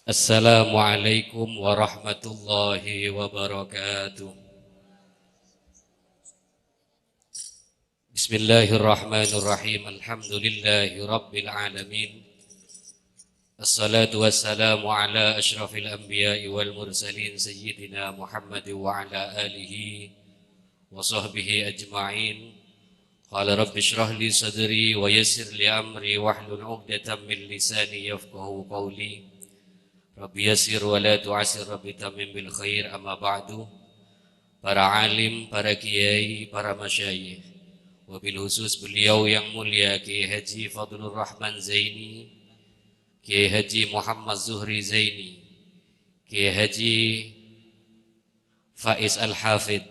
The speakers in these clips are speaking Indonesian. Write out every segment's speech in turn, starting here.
Assalamualaikum warahmatullahi wabarakatuh. Bismillahirrahmanirrahim. Alhamdulillahi rabbil alamin. Assalatu wassalamu ala ashrafil anbiya'i wal mursalin sayyidina Muhammad wa ala alihi wa sahbihi ajma'in. Qala rabbi shrah li sadri wa yassir li amri wahlul 'uqdatam min lisani yafqahu qawli. Rabbi yassir wa la tu'assir, Rabbi tamim bil khair. Amma ba'du. Para alim, para kiai, para masyayikh, wabil khusus beliau yang mulia Kiai Haji Fadlur Rahman Zaini, Kiai Haji Muhammad Zuhri Zaini, Kiai Haji Faiz Al-Hafid,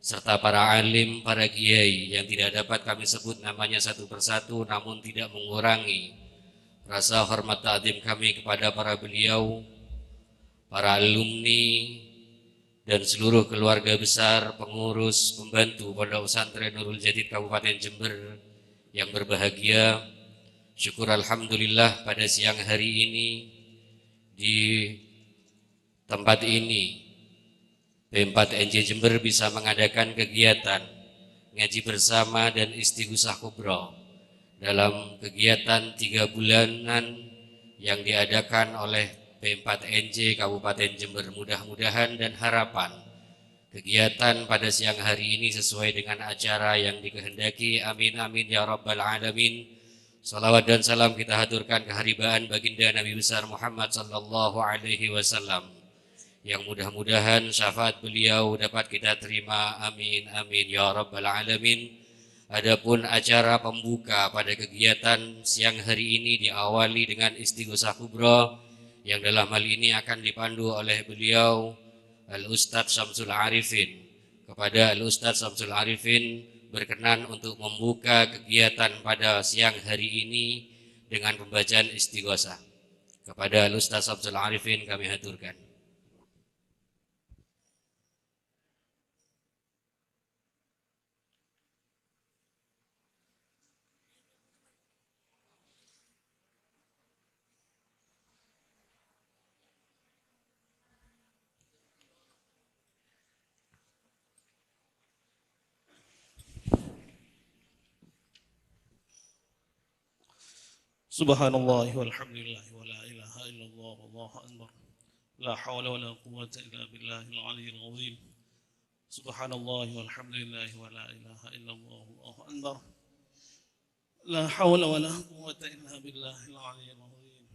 serta para alim, para kiai yang tidak dapat kami sebut namanya satu persatu, namun tidak mengurangi rasa hormat ta'zim kami kepada para beliau, para alumni, dan seluruh keluarga besar, pengurus, pembantu Pondok Pesantren Nurul Jadid Kabupaten Jember yang berbahagia. Syukur alhamdulillah pada siang hari ini di tempat ini B4NJ Jember bisa mengadakan kegiatan ngaji bersama dan istighosah kubra dalam kegiatan 3 bulanan yang diadakan oleh B4NJ Kabupaten Jember. Mudah-mudahan dan harapan kegiatan pada siang hari ini sesuai dengan acara yang dikehendaki. Amin amin ya rabbal alamin. Salawat dan salam kita haturkan keharibaan baginda Nabi besar Muhammad sallallahu alaihi wasallam, yang mudah-mudahan syafaat beliau dapat kita terima. Amin amin ya rabbal alamin. Adapun acara pembuka pada kegiatan siang hari ini diawali dengan istighosah kubra yang dalam hal ini akan dipandu oleh beliau Al-Ustadz Syamsul Arifin. Kepada Al-Ustadz Syamsul Arifin berkenan untuk membuka kegiatan pada siang hari ini dengan pembacaan istighosah. Kepada Al-Ustadz Syamsul Arifin kami haturkan. Subhanallah walhamdulillah wa la ilaha illallah wallahu akbar. La hawla wa la quwwata illa billahil aliyyil azim. Subhanallah walhamdulillah wa la ilaha illallah wallahu akbar. La hawla wa la quwwata illa billahil aliyyil azim.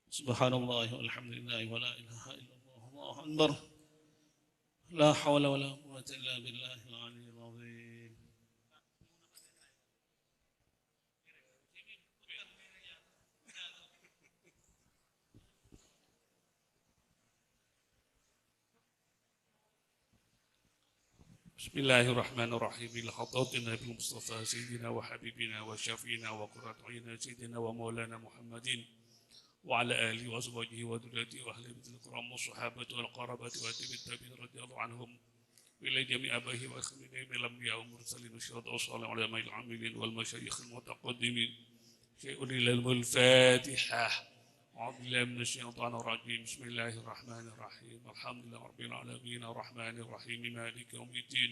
Subhanallah walhamdulillah wa la ilaha illallah wallahu akbar. La hawla wa la quwwata illa billahil aliyyil azim. بسم الله الرحمن الرحيم. لحضرة النبي المصطفى سيدنا وحبيبنا وشفينا وقرة عيننا سيدنا ومولانا محمد وعلى آله وأزواجه وذريته وأهل بيت الكرام والصحابة والقرابة وأتباع التابعين رضي الله عنهم إلى جميع آبائه وإخوانه من الأنبياء والمرسلين والشهداء والصالحين والعلماء العاملين والمشايخ المتقدمين. شيء للعلم الفاتحة. أعوذ بالله من الشيطان الرجيم. بسم الله الرحمن الرحيم. الحمد لله رب العالمين الرحمن الرحيم مالك يوم الدين.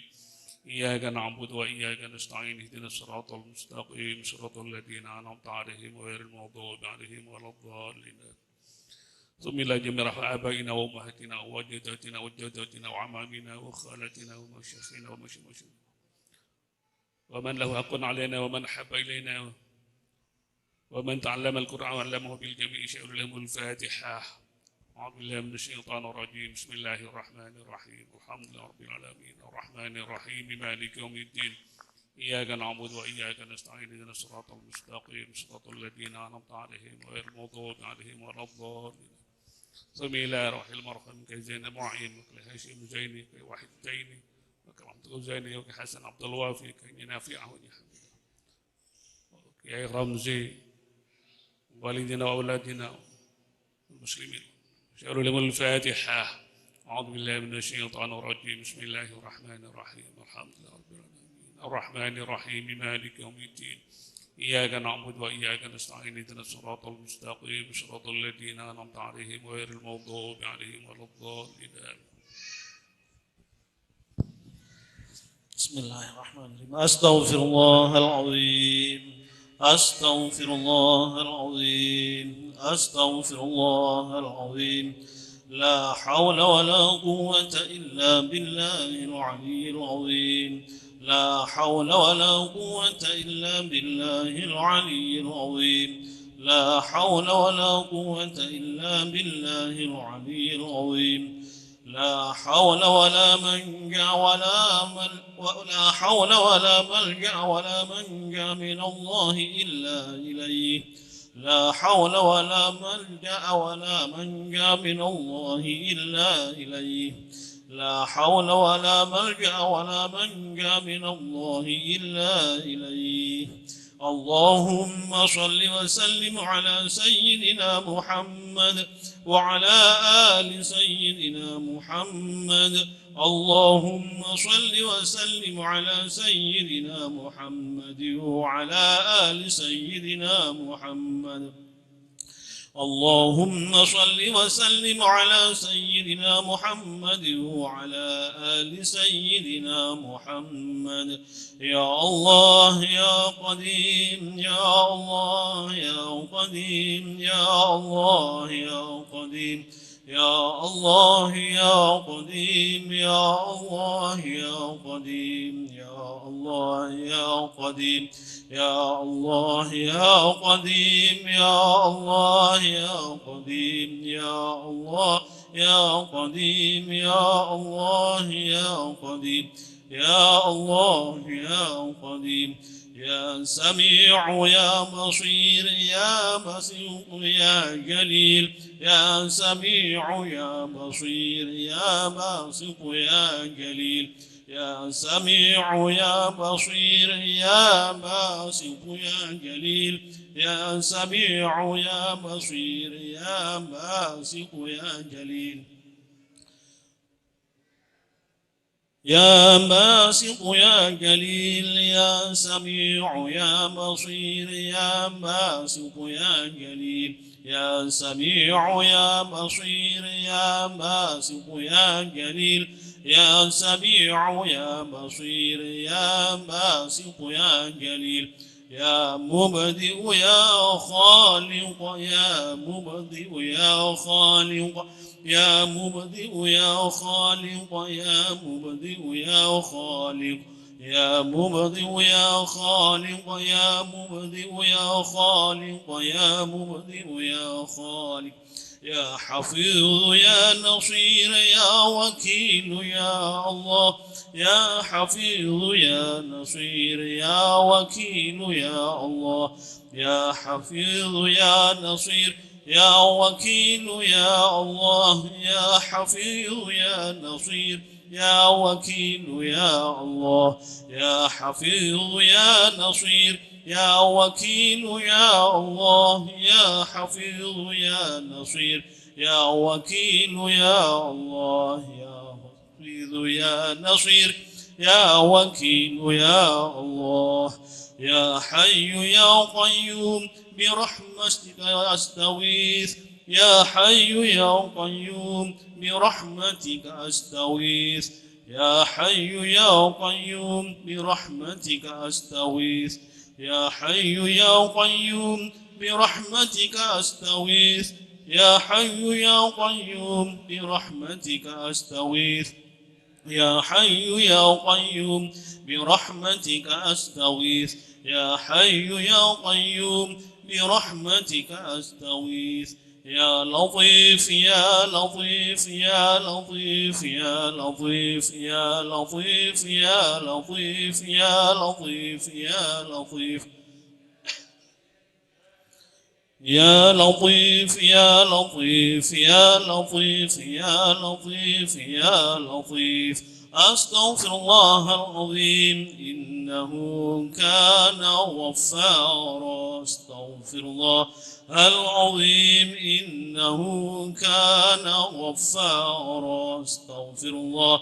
إياك نعبد وإياك نستعين. اهدنا الصراط المستقيم صراط الذين أنعمت عليهم غير المغضوب عليهم ولا الضالين. ثم إلى جميع آبائنا وأمهاتنا وجداتنا وجداتنا وعمامنا وخالتنا ومشايخنا ومشايخنا ومن له حق علينا ومن حب إلينا ومن تعلم القرآن وعلمه بالجميع. شيء لهم الفاتحة. أعوذ بالله من الشيطان الرجيم. بسم الله الرحمن الرحيم. الحمد لله رب العالمين الرحمن الرحيم مالك يوم الدين. إياك نعبد وإياك نستعين. اهدنا الصراط المستقيم صراط الذين أنعمت عليهم غير المغضوب عليهم ولا الضالين. ثم إلى روح المرحوم كزين معين وكهاشم زيني كواحد زيني وكرمت زيني وكحسن عبد الوافي كنافعه ونحمد يا رمزي والدنا وأولادنا المسلمين. شعر لهم الفاتحة. أعوذ بالله من الشيطان الرجيم. بسم الله الرحمن الرحيم. الحمد لله رب العالمين الرحمن الرحيم مالك يوم الدين. إياك نعبد وإياك نستعين اهدنا الصراط المستقيم صراط الذين أنعمت عليهم غير المغضوب عليهم ولا الضالين آمين. بسم الله الرحمن الرحيم. أستغفر الله العظيم، أستغفر الله العظيم، أستغفر الله العظيم. لا حول ولا قوة إلا بالله العلي العظيم. لا حول ولا قوة إلا بالله العلي العظيم. لا حول ولا قوة إلا بالله العلي العظيم. لا حول ولا منجا ولا حول ولا ملجأ ولا منجا من الله إلا إليه. لا حول ولا ملجأ ولا منجا من الله إلا إليه. لا حول ولا ملجأ ولا منجا من الله إلا إليه. اللهم صل وسلم على سيدنا محمد وعلى آل سيدنا محمد. اللهم صل وسلم على سيدنا محمد وعلى آل سيدنا محمد. اللهم صل وسلم على سيدنا محمد وعلى آل سيدنا محمد. يا الله يا قديم، يا الله يا قديم، يا الله يا قديم، يا الله يا قديم، يا الله يا قديم، يا الله يا قديم، يا الله يا قديم، يا الله يا قديم، يا الله يا قديم، يا الله يا قديم، يا الله يا قديم. يا سميع يا بصير يا بصير يا جليل. يا سميع يا بصير يا باسط يا جليل. يا سميع يا بصير يا باسط يا جليل. يا سميع يا بصير يا باسط يا جليل. يا باسط يا جليل. يا سميع يا بصير يا باسط يا جليل. يا سميع يا بصير يا باسط يا جليل. يا سميع يا بصير يا باسط يا جليل. يا مبدئ يا خالق. يا مبدئ يا خالق. يا مبدئ يا خالق. يا مبدئ يا خالق. يا مبدئ يا خالق. يا مبدئ يا خالق. يا مبدئ يا خالق. يا حفيظ يا نصير يا وكيل يا الله. يا حفيظ يا نصير يا وكيل يا الله. يا حفيظ يا نصير يا وكيل يا الله. يا حفيظ يا نصير يا وكيل يا الله. يا حفيظ يا نصير يا وكيل يا الله. يا حفيظ يا نصير يا وكيل يا الله. يا حفيظ يا نصير يا وكيل يا الله. يا حي يا قيوم برحمتك أستغيث. يا حي يا قيوم برحمتك أستغيث. يا حي يا قيوم برحمتك أستغيث. يا حي يا قيوم برحمتك أستغيث. يا حي يا قيوم برحمتك أستغيث. يا حي يا قيوم برحمتك أستغيث. يا حي يا قيوم برحمتك أستغيث. يا لطيف يا لطيف يا لطيف يا لطيف يا لطيف يا لطيف يا لطيف يا لطيف يا لطيف يا لطيف يا لطيف يا لطيف يا لطيف. أستغفر الله العظيم إنه كان غفارا. أستغفر الله العظيم إنه كان غفارا. أستغفر الله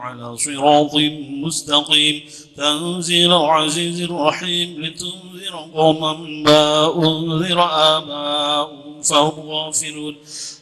على صراط مستقيم تنزيل العزيز الرحيم لتنذر قوما ما أنذر آباؤهم فهم غافلون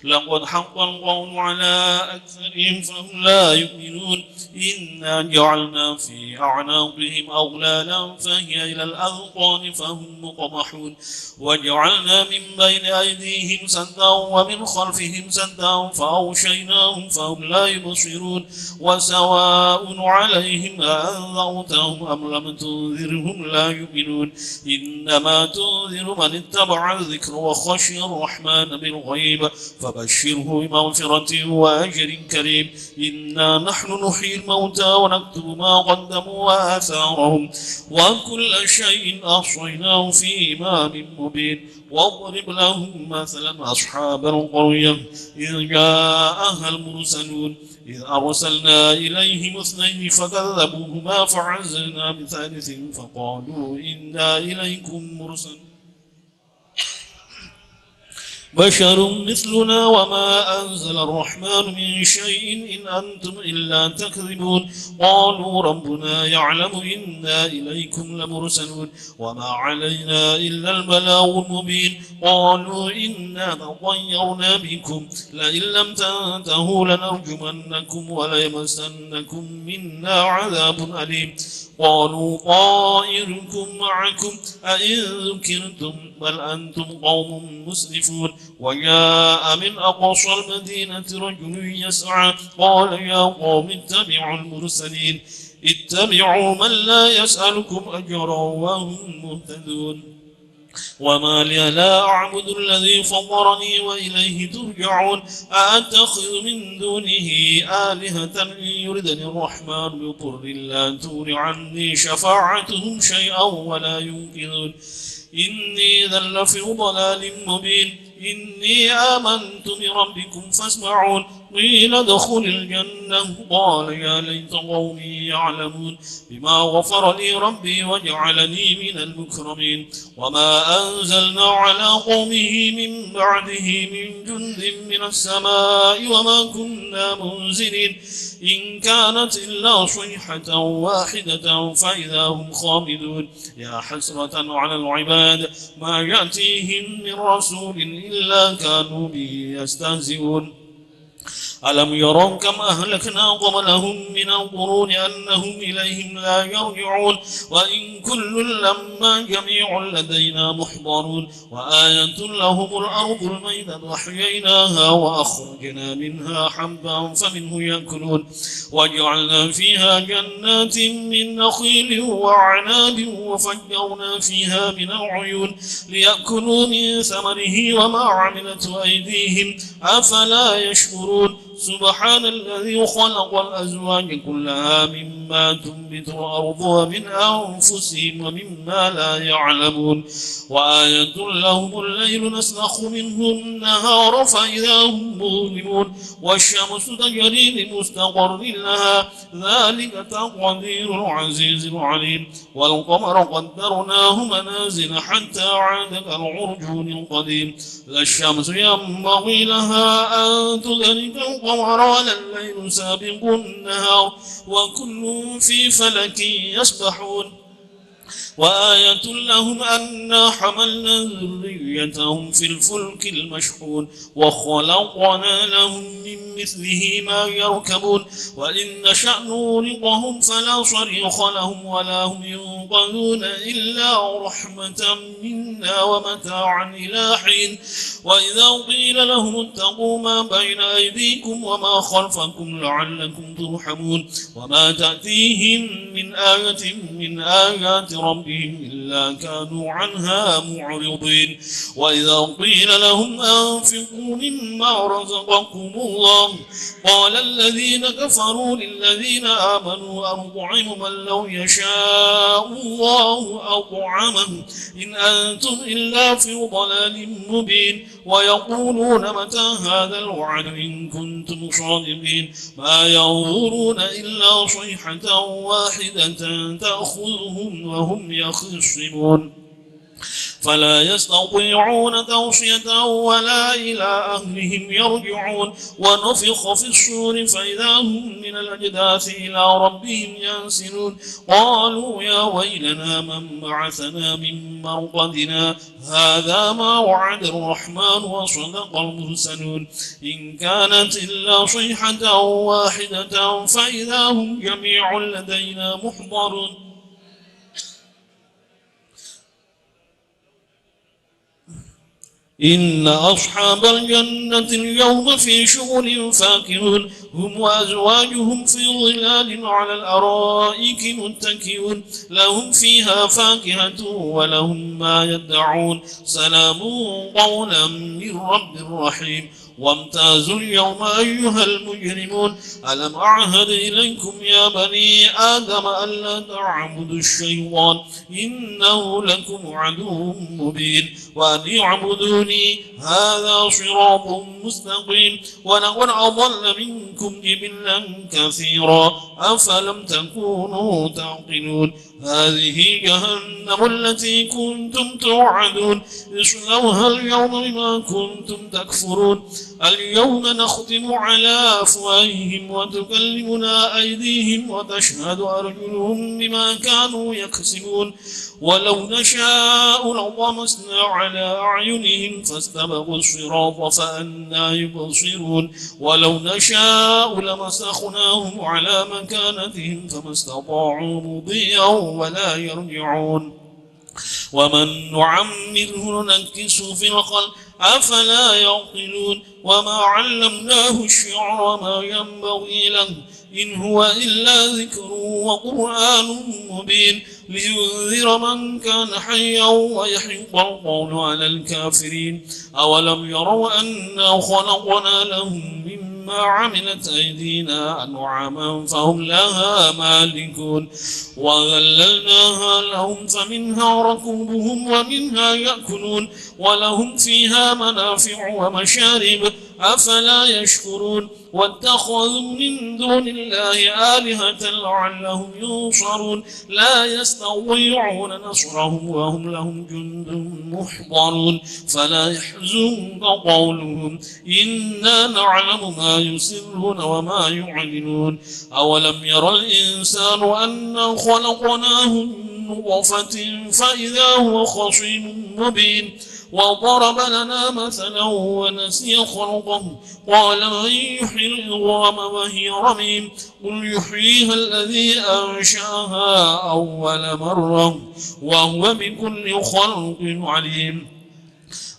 لقد حق القول على أكثرهم فهم لا يؤمنون إنا جعلنا في أعناقهم أغلالا فهي إلى الأذقان فهم مقمحون وجعلنا من بين أيديهم سدا ومن خلفهم سدا فأغشيناهم فهم لا يبصرون وسواء عليهم أأنذرتهم أم لم تنذرهم لا يؤمنون إنما تنذر من اتبع الذكر وخشي الرحمن بالغيب فبشره بمغفرة وأجر كريم إنا نحن نحيي الموتى ونكتب ما قدموا وآثارهم وكل شيء أحصيناه في إمام مبين واضرب لهم مثلا أصحاب القرية إذ جاءها المرسلون إذ أرسلنا إليهم اثنين فكذبوهما فعزلنا بثالث فقالوا إنا إليكم مرسلون بشر مثلنا وما أنزل الرحمن من شيء إن أنتم إلا تكذبون قالوا ربنا يعلم إنا إليكم لمرسلون وما علينا إلا البلاغ المبين قالوا إنا تطيرنا بكم لئن لم تنتهوا لنرجمنكم وليمسنكم منا عذاب أليم قالوا طائركم معكم أئن ذكرتم بل أنتم قوم مسرفون وجاء من أقصى المدينة رجل يسعى قال يا قوم اتبعوا المرسلين اتبعوا من لا يسألكم أجرا وهم مهتدون وما لي لا أعبد الذي فطرني وإليه ترجعون أأتخذ من دونه آلهة إن يردني الرحمن بضر لا تغن عني شفاعتهم شيئا ولا ينقذون إني إذا لفي ضلال مبين إني آمنت بربكم فاسمعون قيل ادخل الجنة قال يا ليت قومي يعلمون بما غفر لي ربي وجعلني من المكرمين وما أنزلنا على قومه من بعده من جند من السماء وما كنا منزلين إن كانت إلا صيحة واحدة فإذا هم خامدون يا حسرة على العباد ما يأتيهم من رسول إلا كانوا به يستهزئون ألم يروا كم أهلكنا قبلهم من القرون أنهم إليهم لا يرجعون وإن كل لما جميع لدينا محضرون وآية لهم الأرض الميتة أحييناها وأخرجنا منها حبا فمنه يأكلون وجعلنا فيها جنات من نخيل وعناب وفجرنا فيها من العيون ليأكلوا من ثمره وما عملته أيديهم أفلا يشكرون سبحان الذي خلق الأزواج كلها مما تنبت الأرض ومن أنفسهم ومما لا يعلمون وآية لهم الليل نسلخ منه النهار فإذا هم مظلمون والشمس تجري لمستقر لها ذلك تقدير العزيز العليم والقمر قدرناه منازل حتى عاد كالعرجون القديم لا الشمس ينبغي لها أن تدرك القمر ولا الليل سابق النهار وكل في فلك يسبحون وآية لهم أنا حملنا ذريتهم في الفلك المشحون وخلقنا لهم من مثله ما يركبون وإن نشأ نغرقهم فلا صريخ لهم ولا هم ينقذون إلا رحمة منا ومتاعا إلى حين وإذا قيل لهم اتقوا ما بين أيديكم وما خلفكم لعلكم ترحمون وما تأتيهم من آية من آيات ربهم إلا كانوا عنها معرضين وإذا قيل لهم أنفقوا مما رزقكم الله قال الذين كفروا للذين آمنوا أطعم من لو يشاء الله أطعمه إن أنتم إلا في ضلال مبين ويقولون متى هذا الوعد إن كنتم صادقين ما ينظرون إلا صيحة واحدة تأخذهم وهم يخصمون فلا يستطيعون توصية ولا إلى أهلهم يرجعون ونفخ في الصور فإذا هم من الأجداث إلى ربهم ينسلون قالوا يا ويلنا من بعثنا من مرقدنا هذا ما وعد الرحمن وصدق المرسلون إن كانت إلا صيحة واحدة فإذا هم جميع لدينا محضرون إن أصحاب الجنة اليوم في شغل فاكهون هم وأزواجهم في ظلال على الأرائك متكئون لهم فيها فاكهة ولهم ما يدعون سلام قولا من رب رحيم وامتازوا اليوم أيها المجرمون ألم أعهد إليكم يا بني آدم ألا تعبدوا الشيطان إنه لكم عدو مبين وأن اعبدوني هذا صراط مستقيم ولقد أضل منكم جبلا كثيرا أفلم تكونوا تعقلون هذه جهنم التي كنتم توعدون اصلوها اليوم بما كنتم تكفرون اليوم نختم على أفواههم وتكلمنا أيديهم وتشهد أرجلهم بما كانوا يكسبون ولو نشاء لطمسنا على أعينهم فاستبقوا الصراط فأنى يبصرون ولو نشاء لمسخناهم على مكانتهم فما استطاعوا مضيا ولا يرجعون ومن نعمره ننكسه في الخلق أفلا يعقلون وما علمناه الشعر وما ينبغي له إن هو إلا ذكر وقرآن مبين لينذر من كان حيا ويحق القول على الكافرين أولم يروا أنا خلقنا لهم مما عملت أيدينا أنعاما فهم لها مالكون وذللناها لهم فمنها ركوبهم ومنها يأكلون ولهم فيها منافع ومشارب أفلا يشكرون واتخذوا من دون الله آلهة لعلهم ينصرون لا يستطيعون نصرهم وهم لهم جند محضرون فلا يحزنك قولهم إنا نعلم ما يسرون وما يعلنون أولم ير الإنسان أنا خلقناه من نطفة فإذا هو خصيم مبين وضرب لنا مثلا ونسي خلقه قال من يحيي العظام وهي رميم قل يحييها الذي أنشأها أول مرة وهو بكل خلق عليم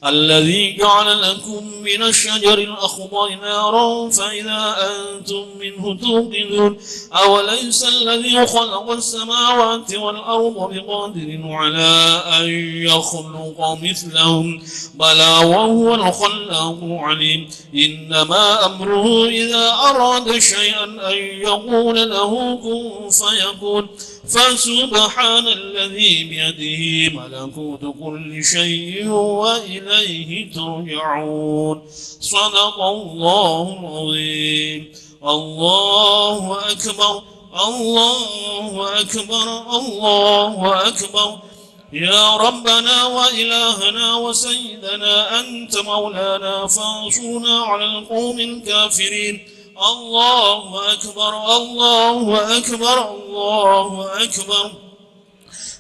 الذي جعل لكم من الشجر الأخضر نارا فإذا أنتم منه توقدون أوليس الذي خلق السماوات والأرض بقادر على أن يخلق مثلهم بلى وهو الخلاق العليم إنما أمره إذا أراد شيئا أن يقول له كن فيكون فسبحان الذي بيده ملكوت كل شيء وإليه ترجعون صدق الله العظيم الله أكبر الله أكبر الله أكبر يا ربنا وإلهنا وسيدنا أنت مولانا فانصرنا على القوم الكافرين الله أكبر الله أكبر الله أكبر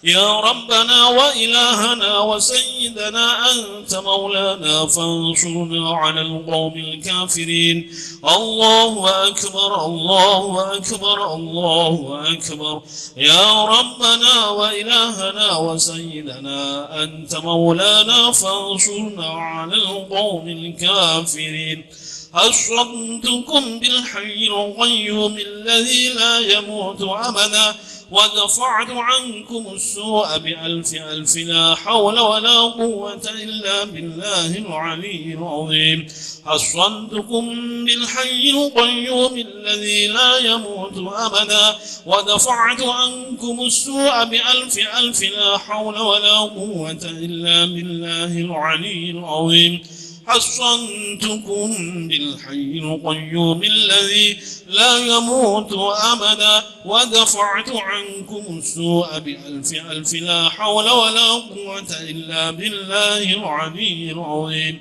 يا ربنا وإلهنا وسيدنا أنت مولانا فانصرنا على القوم الكافرين الله أكبر الله أكبر الله أكبر يا ربنا وإلهنا وسيدنا أنت مولانا فانصرنا على القوم الكافرين أشركتكم بالحي القيوم الذي لا يموت أبدا ودفعت عنكم السوء بألف ألف لا حول ولا قوة إلا بالله العلي العظيم حصنتكم بالحي القيوم الذي لا يموت أبدا ودفعت عنكم السوء بألف ألف لا حول ولا قوة إلا بالله العلي العظيم حصنتكم بالحي القيوم الذي لا يموت أبدا ودفعت عنكم السوء بألف ألف لا حول ولا قوة إلا بالله العلي العظيم.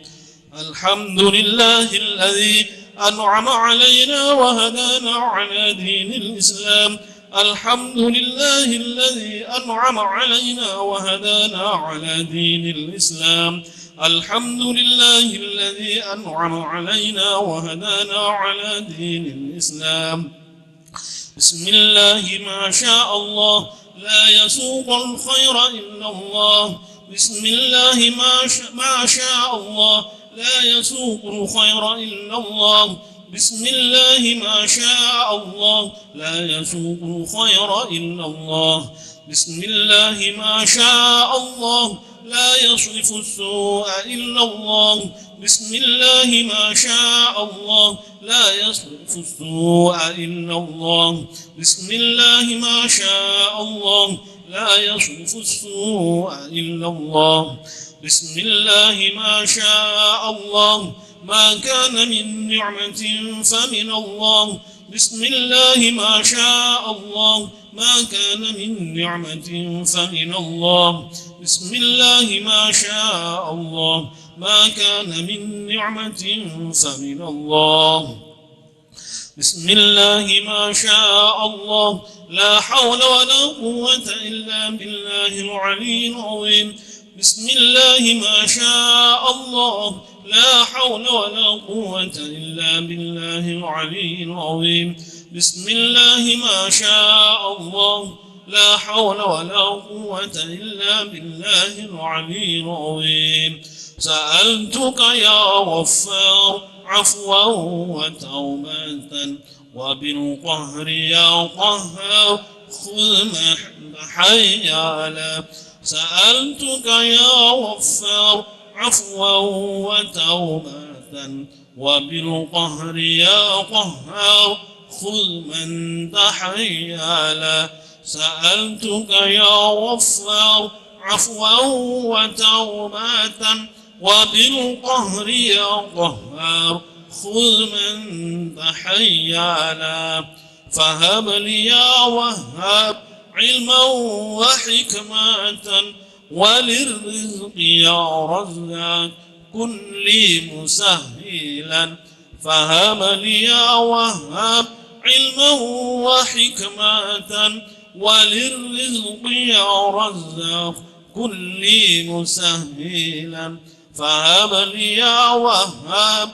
الحمد لله الذي أنعم علينا وهدانا على دين الإسلام. الحمد لله الذي أنعم علينا وهدانا على دين الإسلام. الحمد لله الذي أنعم علينا وهدانا على دين الإسلام. بسم الله ما شاء الله لا يسوق الخير إلا الله. بسم الله ما شاء الله لا يسوق الخير إلا الله. بسم الله ما شاء الله لا يسوق الخير إلا الله. بسم الله ما شاء الله لا يصرف السوء إلا الله. بسم الله ما شاء الله لا يصرف السوء إلا الله. بسم الله ما شاء الله لا يصرف السوء إلا الله. بسم الله ما شاء الله ما كان من نعمة فمن الله. بسم الله ما شاء الله ما كان من نعمة فمن الله. بسم الله ما شاء الله ما كان من نعمة فمن الله. بسم الله ما شاء الله لا حول ولا قوة إلا بالله العلي العظيم. بسم الله ما شاء الله لا حول ولا قوة إلا بالله العلي العظيم. بسم الله ما شاء الله لا حول ولا قوة إلا بالله العلي العظيم. سألتك يا غفار عفوا وتوبة وبالقهر يا قهار خذ محيانا. سألتك يا غفار عفوا وتوبة وبالقهر يا قهار خذ من تحيانا. سألتك يا غفار عفوا وتوبة وبالقهر يا قهار خذ من تحيانا. فهب لي يا وهاب علما وحكمة وللرزق يا رزاق كن لي مسهلا. فهب لي يا وهاب علما وحكمة وللرزق يا رزاق كن لي مسهلا. فهب لي يا وهاب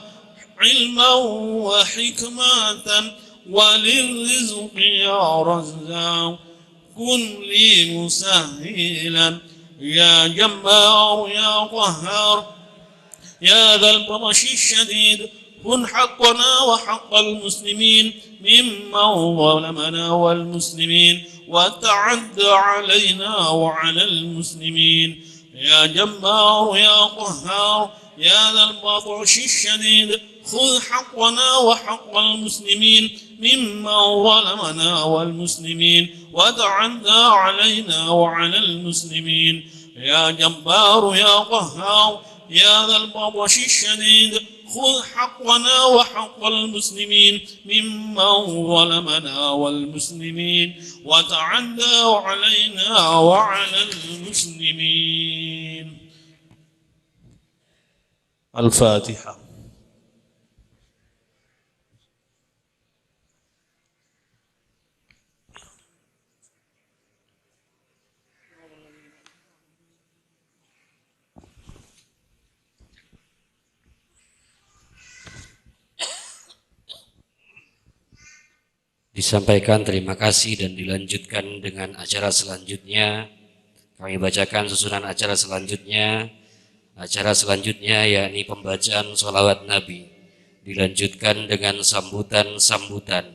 علما وحكمة وللرزق يا رزاق كن لي مسهلا. يا جبار يا قهار يا ذا البطش الشديد كن حقنا وحق المسلمين ممن ظلمنا والمسلمين وتعدى علينا وعلى المسلمين. يا جبار يا قهار يا ذا البطش الشديد خذ حقنا وحق المسلمين ممن ظلمنا والمسلمين وتعدى علينا وعلى المسلمين. يا جبار يا قهار يا ذا البطش الشديد خذ حقنا وحق المسلمين ممن ظلمنا والمسلمين وتعدى علينا وعلى المسلمين. الفاتحة. Disampaikan terima kasih dan dilanjutkan dengan acara selanjutnya. Kami bacakan susunan acara selanjutnya. Acara selanjutnya yakni pembacaan sholawat Nabi. Dilanjutkan dengan sambutan-sambutan.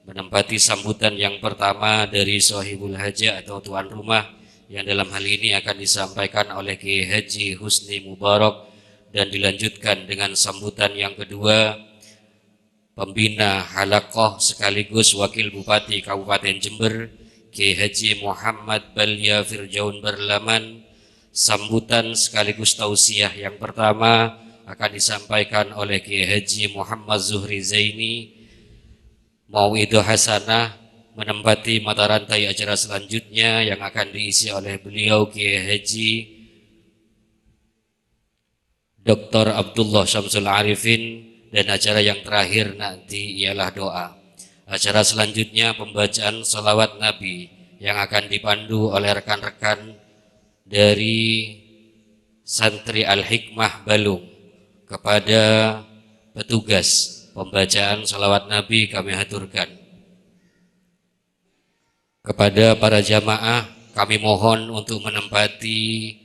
Menempati sambutan yang pertama dari Sohibul Hajah atau tuan rumah yang dalam hal ini akan disampaikan oleh Kiai Haji Husni Mubarak, dan dilanjutkan dengan sambutan yang kedua pembina halaqah sekaligus wakil bupati Kabupaten Jember Kiai Haji Muhammad Balya Firjaun Berlaman. Sambutan sekaligus tausiah yang pertama akan disampaikan oleh Kiai Haji Muhammad Zuhri Zaini Mauidho Hasanah, menempati mata rantai acara selanjutnya yang akan diisi oleh beliau Kiai Haji Dr. Abdullah Syamsul Arifin, dan acara yang terakhir nanti ialah doa. Acara selanjutnya pembacaan salawat Nabi yang akan dipandu oleh rekan-rekan dari Santri Al-Hikmah Balung. Kepada petugas pembacaan salawat Nabi kami haturkan. Kepada para jamaah kami mohon untuk menempati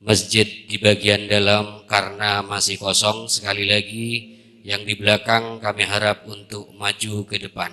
masjid di bagian dalam karena masih kosong. Sekali lagi yang di belakang kami harap untuk maju ke depan.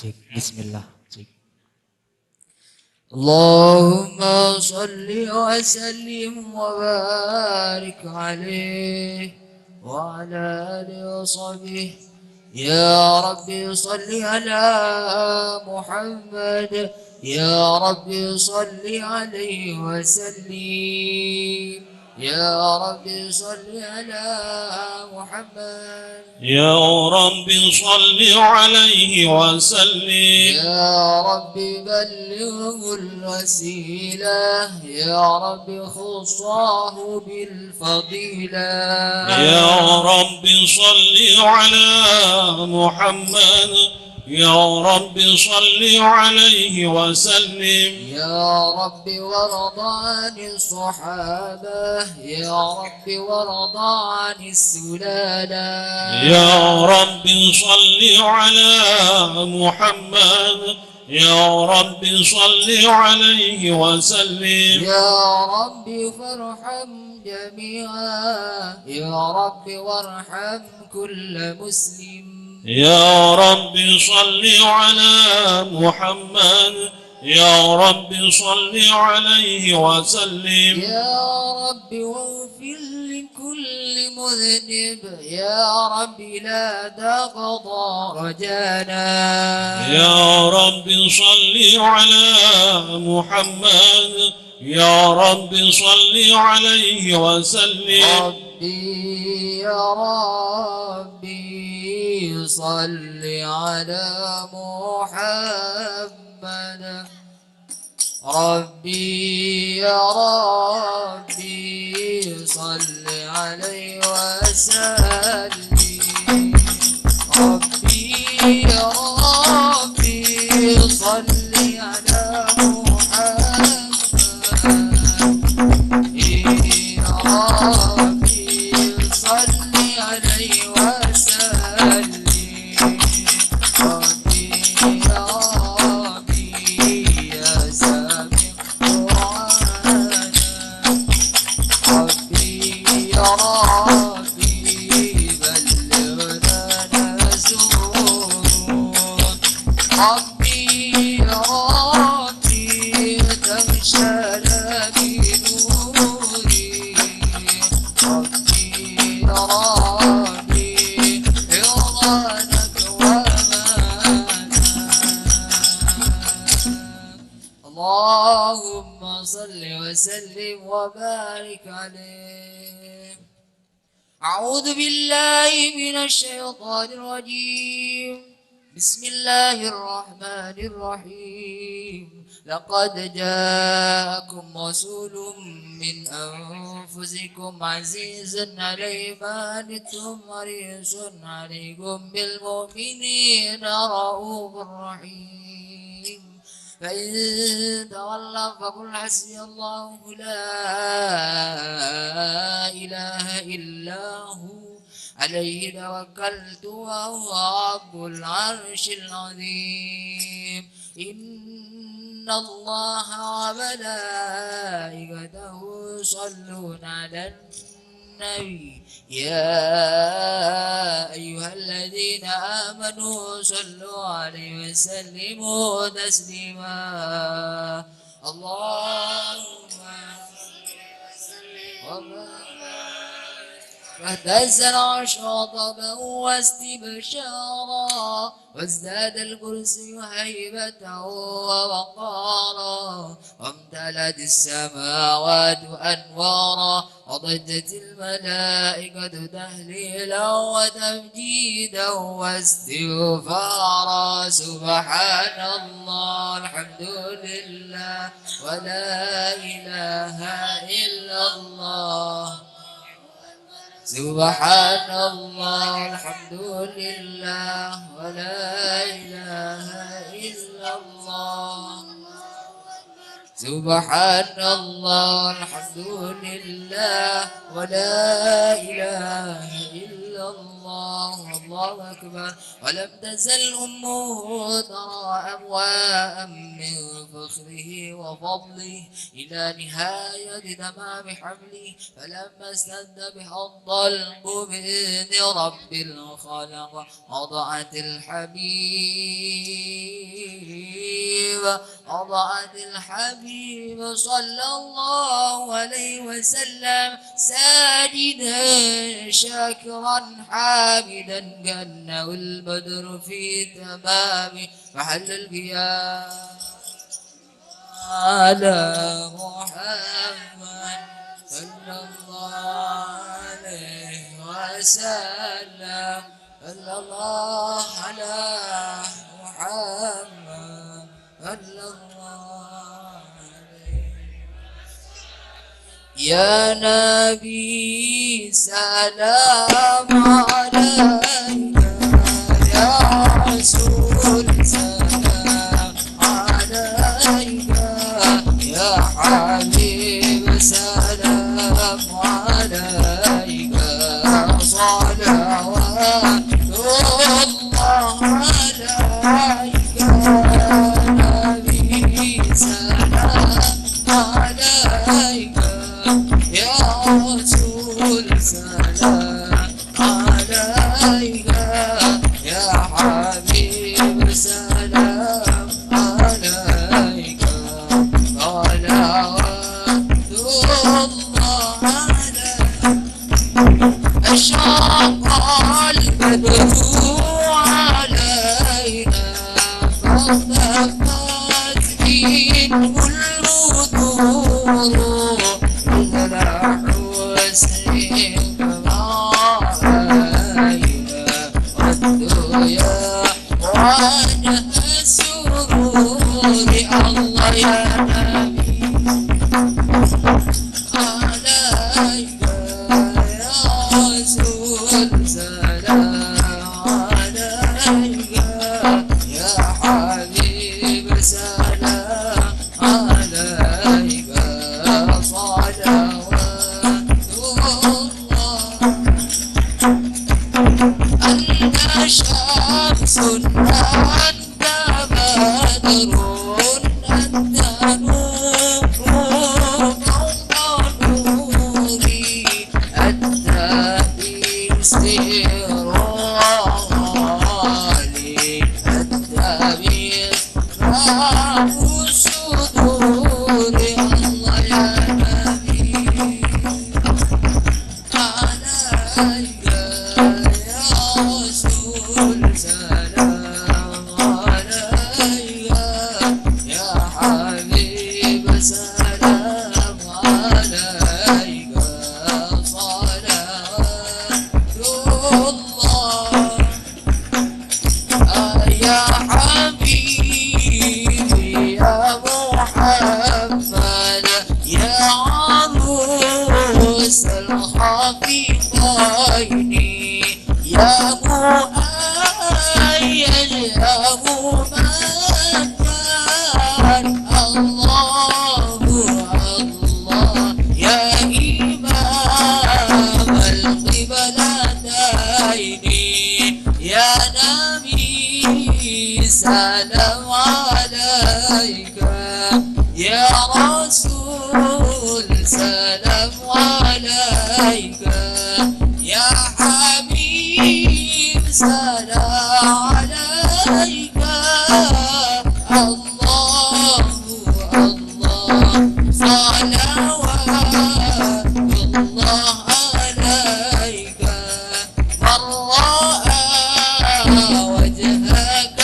Cik, bismillah. Cik. Allahumma salli wa sallim wa barik alaih wa ala alihi wa sahbihi. Ya Rabbi salli ala Muhammad, Ya Rabbi salli alaihi wa sallim. يا رب صل على محمد يا رب صل عليه وسلم يا رب بلغه الوسيلة يا رب خصاه بالفضيلة يا رب صل على محمد يا رب صل عليه وسلم يا رب وارض عن الصحابة يا رب وارض عن السلالة يا رب صل على محمد يا رب صل عليه وسلم يا رب فارحم جميعا يا رب وارحم كل مسلم يا رب صل على محمد يا رب صل عليه وسلم يا رب واغفر لكل مذنب يا رب لا تقضى رجانا يا رب صل على محمد يا رب صل عليه وسلم ربي يا ربي صل على محمد ربي يا ربي صل عليه وسلم ربي يا ربي صل على محمد يا ربي صل عليه وسلم ربي يا ربي يا سامع قرآنا ربي يا ربي بلغنا نزور ربي يا ربي تغشانا بنوري ربي يا ربي رضانك ومانا اللهم صل وسلم وبارك عليه. أعوذ بالله من الشيطان الرجيم. بسم الله الرحمن الرحيم. لقد جاءكم رسول من أنفسكم عزيز عليه ما عنتم حريص عليكم بالمؤمنين رؤوف رحيم. فإن تولوا فقل حسبي الله لا إله إلا هو عليه توكلت وهو رب العرش العظيم. إن الله وملائكته يصلون على النبي يا أيها الذين آمنوا صلوا عليه وسلموا تسليما اللهم صل وسلم واهتز العرش غضبا واستبشارا وازداد الكرسي هيبة ووقارا وامتلأت السماوات أنوارا وضجت الملائكة تهليلا وتمجيدا واستغفارا سبحان الله الحمد لله ولا إله إلا الله سبحان الله الحمد لله ولا إله إلا الله سبحان الله الحمد لله ولا إله إلا الله الله أكبر ولم تزل أمه ترى أبواء من فخره وفضله إلى نهاية تمام حمله فلما استد بها الضلب بإذن رب الخلق وضعت الحبيب صلى الله عليه وسلم ساجدا شاكرا حامدا كأنه البدر في تمام محل القيام على محمد صلى الله عليه وسلم صلى الله على محمد صلى الله عليه يا نبي سلام عليك يا رسول سلام عليك يا حبيب سلام عليك صلوات الله عليك يا نبي سلام عليك يا رسول سلام عليك يا حبيب سلام عليك صلوات الله عليك أشرق البدر علينا فارتفعت منه البدور مثل حسن كما رأينا والدنيا وجه السرور الله يا نبي عليك يا رسول سلام عليك يا حبيب سلام عليك يا رسول سلام عليك يا حبيب سلام عليك الله الله صلوات الله عليك من رأى وجهك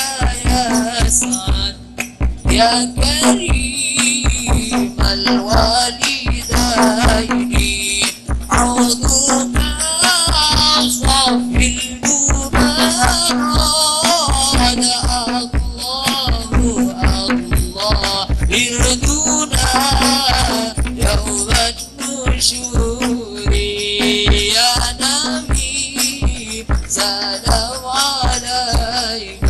يسعد يا كريم الوالدين عودك صف المبارد الله الله يردنا يوم النشور يا نبي سلام عليك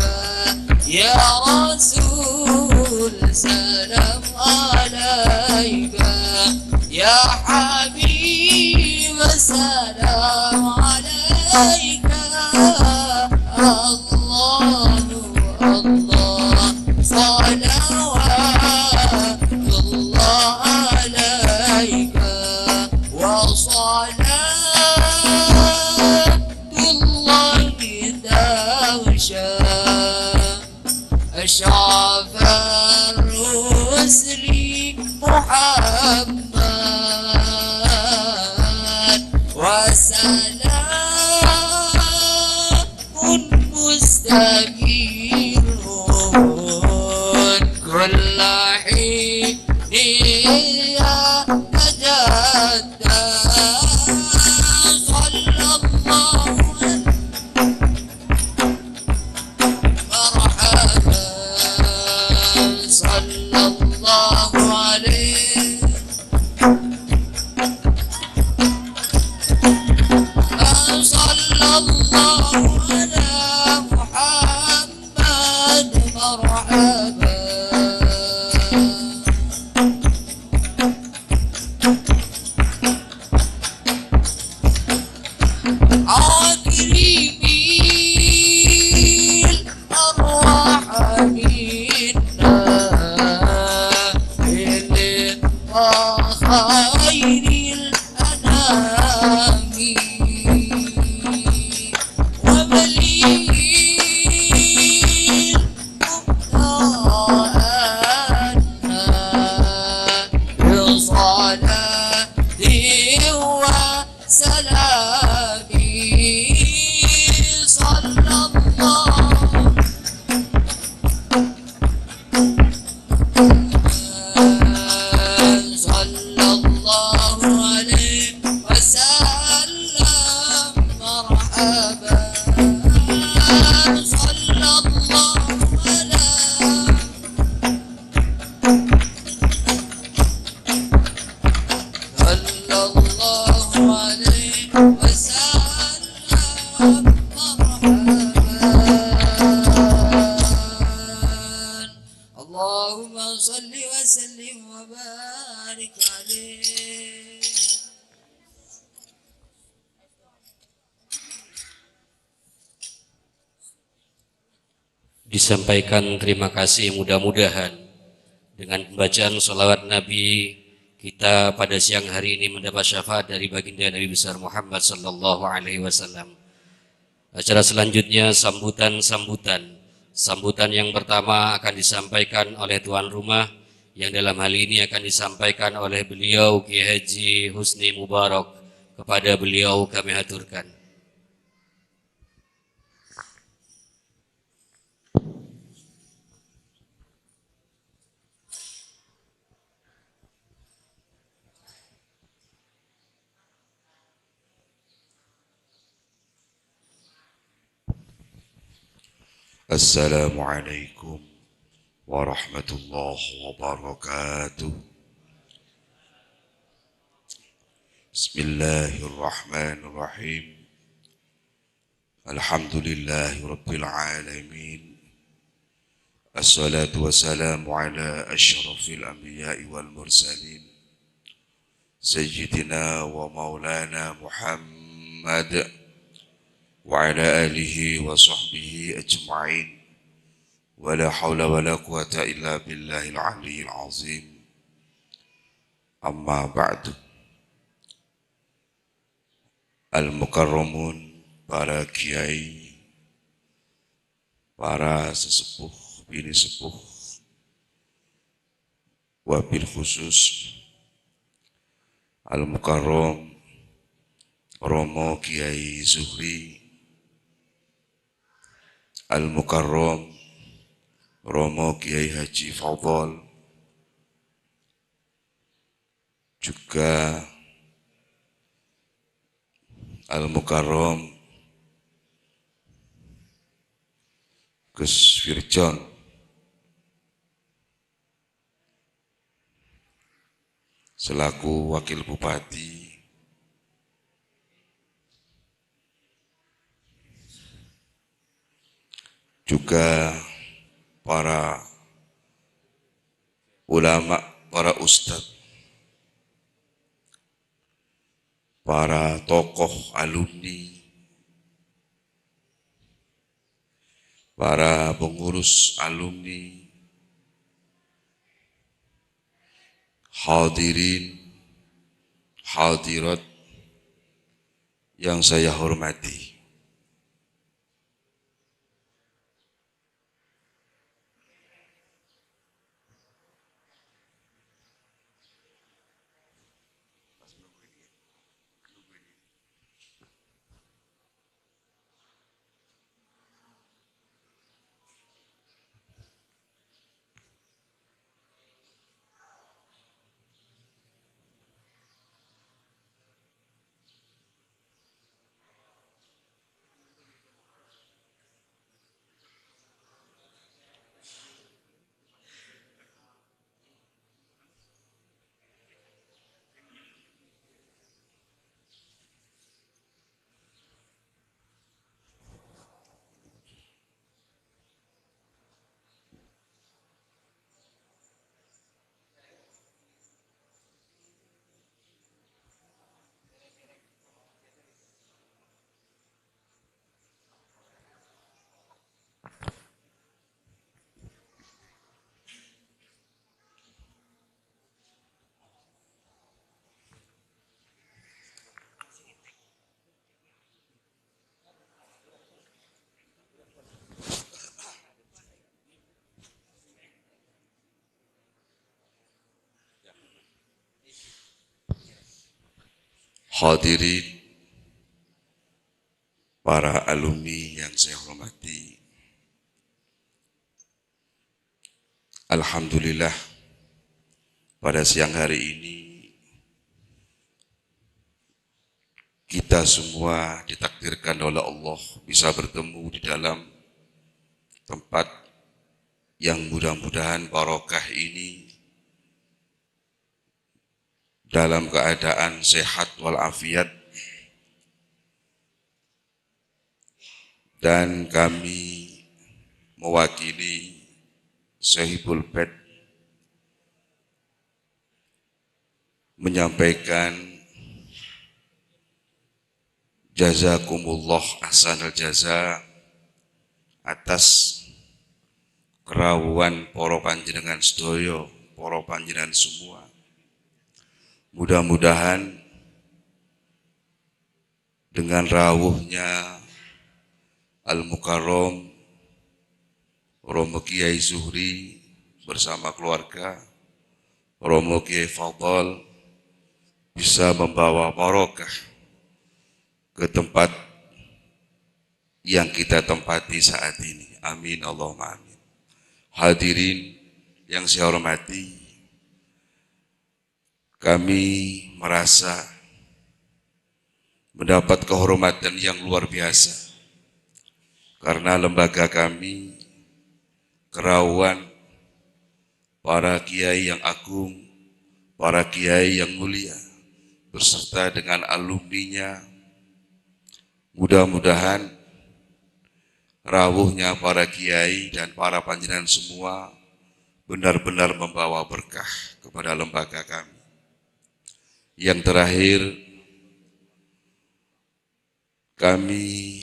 يا رسول سلام عليك يا حبيب سلام عليك الله الله صلوات الله عليك وصلاة الله دوشا أشرف الرسل محمد وسلام مستقيم كل حين يتجدد صلى الله مرحبا صلى الله عليه صلى الله على محمد مرحبا عاكرين الأرواح منا خير الأنام ومليء مبتاعنا بصلاة وسلام صلى الله صلى الله عليه وسلم مرحبا صلى الله على صلى الله عليه وسلم مرحبا اللهم صل وسلم وبارك عليه. Disampaikan terima kasih, mudah-mudahan dengan pembacaan sholawat Nabi kita pada siang hari ini mendapat syafaat dari baginda Nabi besar Muhammad sallallahu alaihi wasallam. Acara selanjutnya sambutan yang pertama akan disampaikan oleh tuan rumah, yang dalam hal ini akan disampaikan oleh beliau Kiai Haji Husni Mubarak. Kepada beliau kami haturkan. Assalamualaikum warahmatullahi wabarakatuh. Bismillahirrahmanirrahim. Alhamdulillahi rabbil alamin. Assalatu wassalamu ala asyrafil anbiya'i wal mursalin Sayyidina wa maulana Muhammad wa ala alihi wa sahbihi ajma'in. Wa la hawla wa la quwata illa billahil aliyyil azim. Amma ba'du. Al-Mukarramun, para kiai, para sesepuh, bini sepuh, wabil khusus Al-Mukarram Romo Kiai Zuhri, Al-Mukarram Romo Kiai Haji Fadhal, juga Al-Mukarram Gus Firjon, selaku Wakil Bupati, juga para ulama, para ustadz, para tokoh alumni, para pengurus alumni, hadirin, hadirat yang saya hormati. Hadirin, para alumni yang saya hormati, alhamdulillah pada siang hari ini kita semua ditakdirkan oleh Allah bisa bertemu di dalam tempat yang mudah-mudahan barokah ini dalam keadaan sehat walafiat, dan kami mewakili Sahibul Bait menyampaikan jazakumullah ahsanal jaza atas kerawuhan para panjenengan sedaya, para panjenengan semua. Mudah-mudahan dengan rawuhnya Al-Mukarram Romo Kiai Zuhri bersama keluarga, Romo Kiai Fadhal, bisa membawa barokah ke tempat yang kita tempati saat ini. Amin Allahumma amin. Hadirin yang saya hormati, kami merasa mendapat kehormatan yang luar biasa karena lembaga kami, kerawuhan para kiai yang agung, para kiai yang mulia, beserta dengan alumninya, mudah-mudahan rawuhnya para kiai dan para panjenengan semua benar-benar membawa berkah kepada lembaga kami. Yang terakhir, kami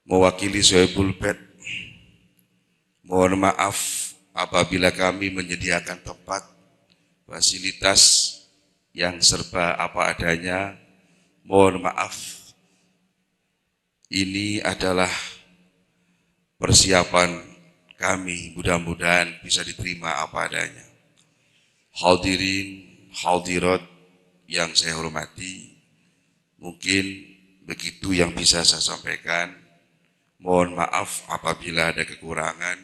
mewakili Sahibul Bait mohon maaf apabila kami menyediakan tempat fasilitas yang serba apa adanya. Mohon maaf, ini adalah persiapan kami, mudah-mudahan bisa diterima apa adanya. Hadirin, hadirat yang saya hormati, mungkin begitu yang bisa saya sampaikan. Mohon maaf apabila ada kekurangan.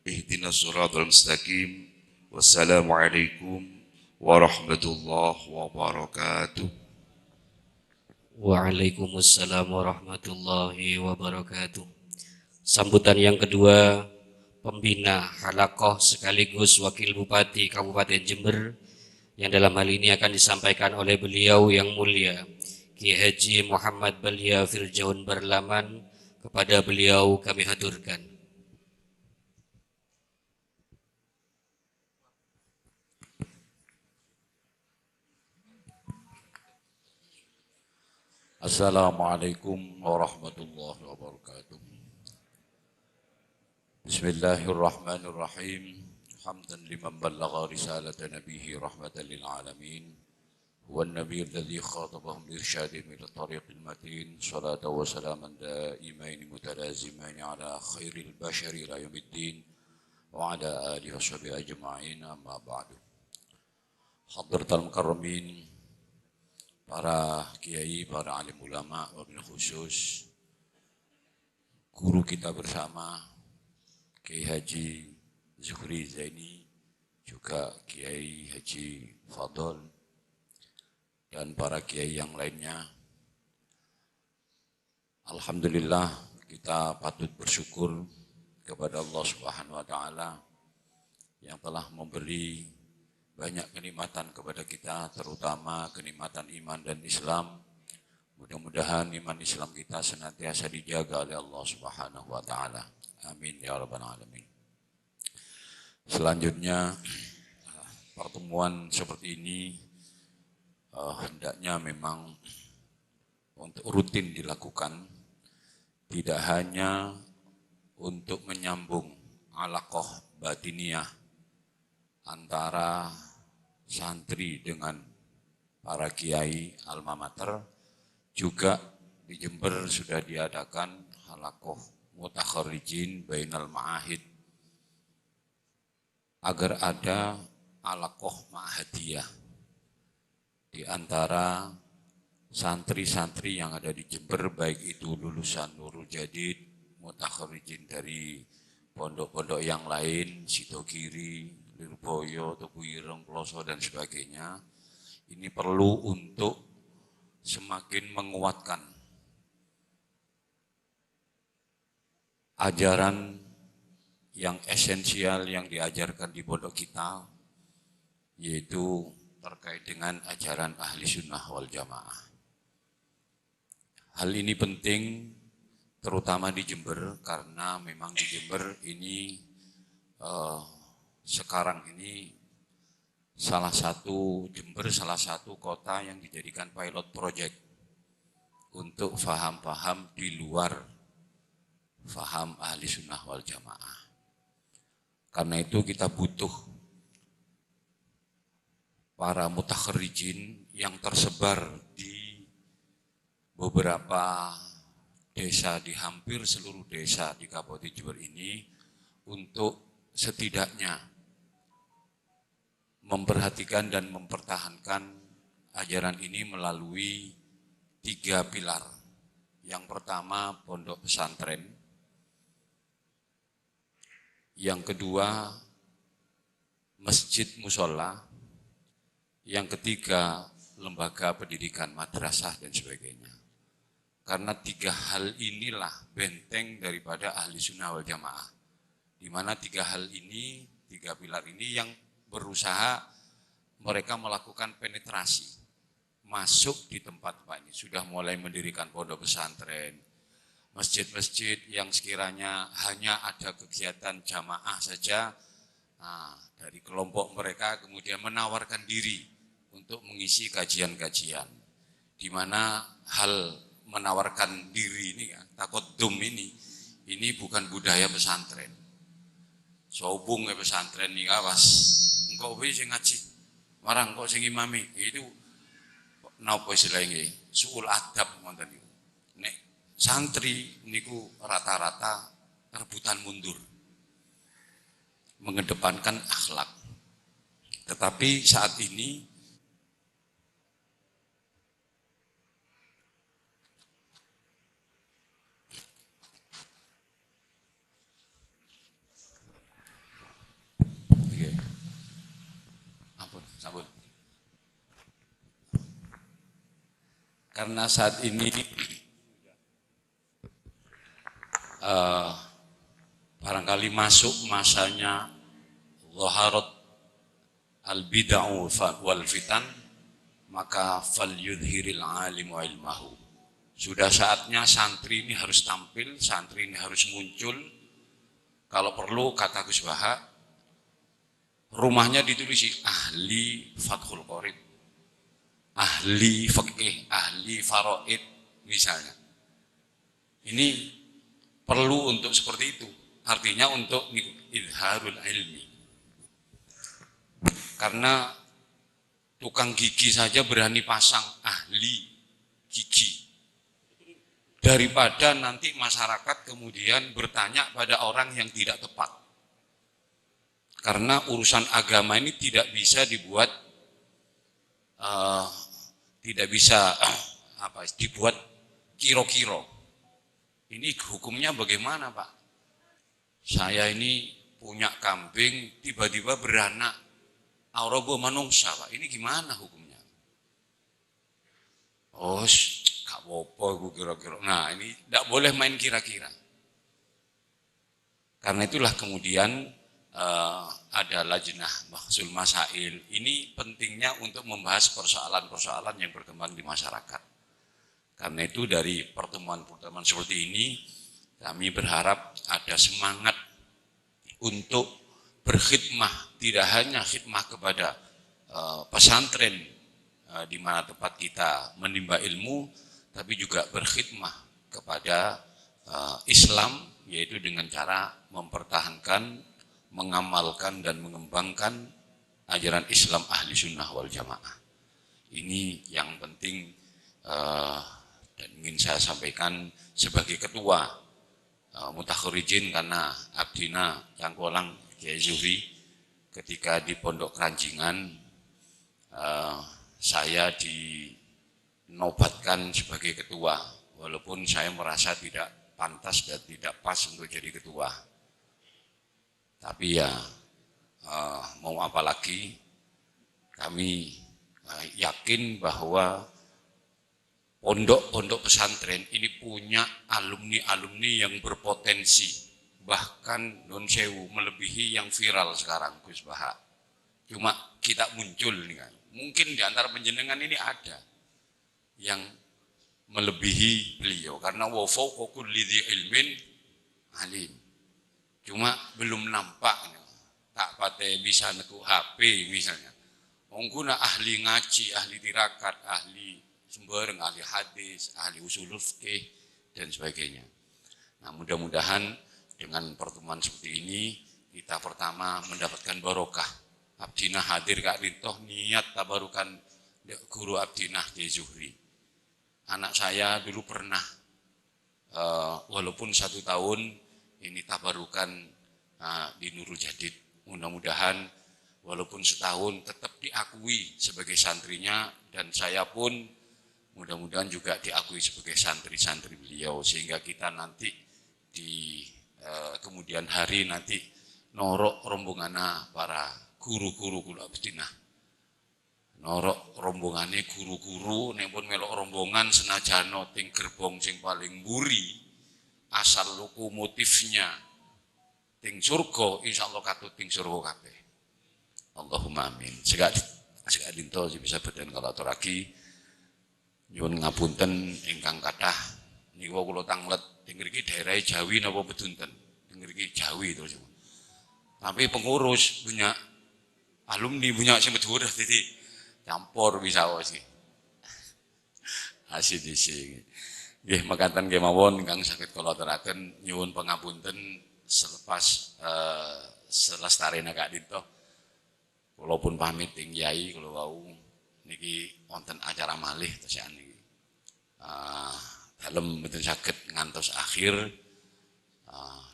Ihdinas siratal mustaqim. Wassalamualaikum warahmatullahi wabarakatuh. Waalaikumsalam warahmatullahi wabarakatuh. Sambutan yang kedua, pembina halaqah sekaligus Wakil Bupati Kabupaten Jember, yang dalam hal ini akan disampaikan oleh beliau yang mulia Kiai Haji Muhammad Balia Firjaun Barlaman. Kepada beliau kami haturkan. Assalamualaikum warahmatullahi wabarakatuh. Bismillahirrahmanirrahim. Hamdan liman ballagha risalata nabihi rahmatan lil alamin. Huwa an-nabiy alladhi khatabahum bi irsyadihim ila tariqil matin. Salatu wa salaman daimain mutalazimain ala khairil bashari ila yaumiddin wa ala alihi wa sahbihi ajma'in, amma ba'du. Hadratal mukarramin, para kiai, para alim ulama, wabil khusus guru kita bersama Kiai Haji Zuhri Zaini, juga Kiai Haji Fadol, dan para kiai yang lainnya. Alhamdulillah, kita patut bersyukur kepada Allah Subhanahu wa Ta'ala yang telah memberi banyak kenikmatan kepada kita, terutama kenikmatan iman dan Islam. Mudah-mudahan iman Islam kita senantiasa dijaga oleh Allah Subhanahu wa Ta'ala. Amin ya rabbal alamin. Selanjutnya, pertemuan seperti ini hendaknya memang untuk rutin dilakukan, tidak hanya untuk menyambung alaqah batiniyah antara santri dengan para kiai alma mater. Juga di Jember sudah diadakan halaqah mutakharrijin bainal ma'ahid, agar ada alaqah ma'hadiyah di antara santri-santri yang ada di Jember, baik itu lulusan Nurul Jadid, mutakharrijin dari pondok-pondok yang lain, Sidogiri, Lirboyo, Tugu Ireng, Ploso, dan sebagainya. Ini perlu untuk semakin menguatkan ajaran yang esensial yang diajarkan di pondok kita, yaitu terkait dengan ajaran ahli sunnah wal jamaah. Hal ini penting terutama di Jember, karena memang di Jember ini sekarang ini salah satu kota yang dijadikan pilot project untuk faham-faham di luar faham ahli sunnah wal jamaah. Karena itu kita butuh para mutakharrijin yang tersebar di beberapa desa, di hampir seluruh desa di Kabupaten Jember ini, untuk setidaknya memperhatikan dan mempertahankan ajaran ini melalui 3 pilar. Yang pertama, pondok pesantren. Yang kedua, masjid musola. Yang ketiga, lembaga pendidikan madrasah dan sebagainya. Karena 3 hal inilah benteng daripada ahli sunnah wal jamaah. Di mana 3 hal ini, 3 pilar ini yang berusaha mereka melakukan penetrasi masuk di tempat-tempat ini. Sudah mulai mendirikan pondok pesantren, masjid-masjid yang sekiranya hanya ada kegiatan jamaah saja. Nah, dari kelompok mereka kemudian menawarkan diri untuk mengisi kajian-kajian, di mana hal menawarkan diri ini, takodum ini bukan budaya pesantren. Sobung pesantren nih awas, engkau bisa ngaji. Marang kok sing imami itu napa istilahnya suul adab ngoten niku. Nek santri niku rata-rata rebutan mundur. Mengedepankan akhlak. Tetapi saat ini sabun. Karena saat ini barangkali masuk masanya zaharat al-bid'ah wal fitan, maka fal yudhiril alimu ilmahu. Sudah saatnya santri ini harus tampil, santri ini harus muncul. Kalau perlu kata Gus Baha, rumahnya ditulis ahli Fathul Qorib, ahli fikih, ahli faraid misalnya. Ini perlu untuk seperti itu. Artinya untuk idharul ilmi. Karena tukang gigi saja berani pasang ahli gigi. Daripada nanti masyarakat kemudian bertanya pada orang yang tidak tepat. Karena urusan agama ini tidak bisa dibuat, dibuat kiro-kiro. Ini hukumnya bagaimana, Pak? Saya ini punya kambing, tiba-tiba beranak, aurabo manungsa, Pak. Ini gimana hukumnya? Oh, gak apa-apa, kira-kira. Nah, ini tidak boleh main kira-kira. Karena itulah kemudian ada lajnah mahsul masail. Ini pentingnya untuk membahas persoalan-persoalan yang berkembang di masyarakat. Karena itu dari pertemuan-pertemuan seperti ini, kami berharap ada semangat untuk berkhidmah, tidak hanya khidmah kepada pesantren di mana tempat kita menimba ilmu, tapi juga berkhidmah kepada Islam, yaitu dengan cara mempertahankan, mengamalkan dan mengembangkan ajaran Islam ahli sunnah wal jamaah. Ini yang penting dan ingin saya sampaikan sebagai ketua mutakhirijin, karena abdina Cangkolang Kiai Zuhri ketika di Pondok Keranjingan saya dinobatkan sebagai ketua, walaupun saya merasa tidak pantas dan tidak pas untuk jadi ketua. Tapi ya mau apa lagi, kami yakin bahwa pondok-pondok pesantren ini punya alumni-alumni yang berpotensi, bahkan non sewu melebihi yang viral sekarang Gus Baha. Cuma kita muncul nih kan. Mungkin di antara penjenengan ini ada yang melebihi beliau, karena wa fawqa kulli dzi ilmin alim. Cuma belum nampak, tak pate bisa neku HP misalnya. Ongguna ahli ngaji, ahli tirakat, ahli sumbereng, ahli hadis, ahli usulul fikih dan sebagainya. Nah, mudah-mudahan dengan pertemuan seperti ini kita pertama mendapatkan barokah. Abdinah hadir Kak Rintoh niat tabarukan guru Abdinah Kiai Zuhri. Anak saya dulu pernah walaupun 1 tahun ini tabarukan di Nurul Jadid. Mudah-mudahan walaupun setahun tetap diakui sebagai santrinya, dan saya pun mudah-mudahan juga diakui sebagai santri-santri beliau, sehingga kita nanti di kemudian hari nanti norok rombongan para guru-guru kula Abdinah. Norok rombongane guru-guru nek pun melok rombongan senajano ting gerbong sing paling mburi, asal lokomotifnya ting surga, insyaallah katut ting surga kabeh. Allahumma amin. Segak dinto bisa beden kalau aturaki nyuwun ngapunten ingkang kathah niku kula tanglet teng mriki daerah Jawi napa bedunten. Teng mriki Jawi to. Tapi pengurus punya alumni punya sing medhuwur dadi campur bisa wae. Asih dhisik. Nggih mekaten nggih mawon ingkang saged kula aturaken nyuwun pangapunten selepas selestarena Kak Dinto. walaupun pamit ing yai kalau wau niki wonten acara malih tesekan niki. Dalem mboten saged ngantos akhir,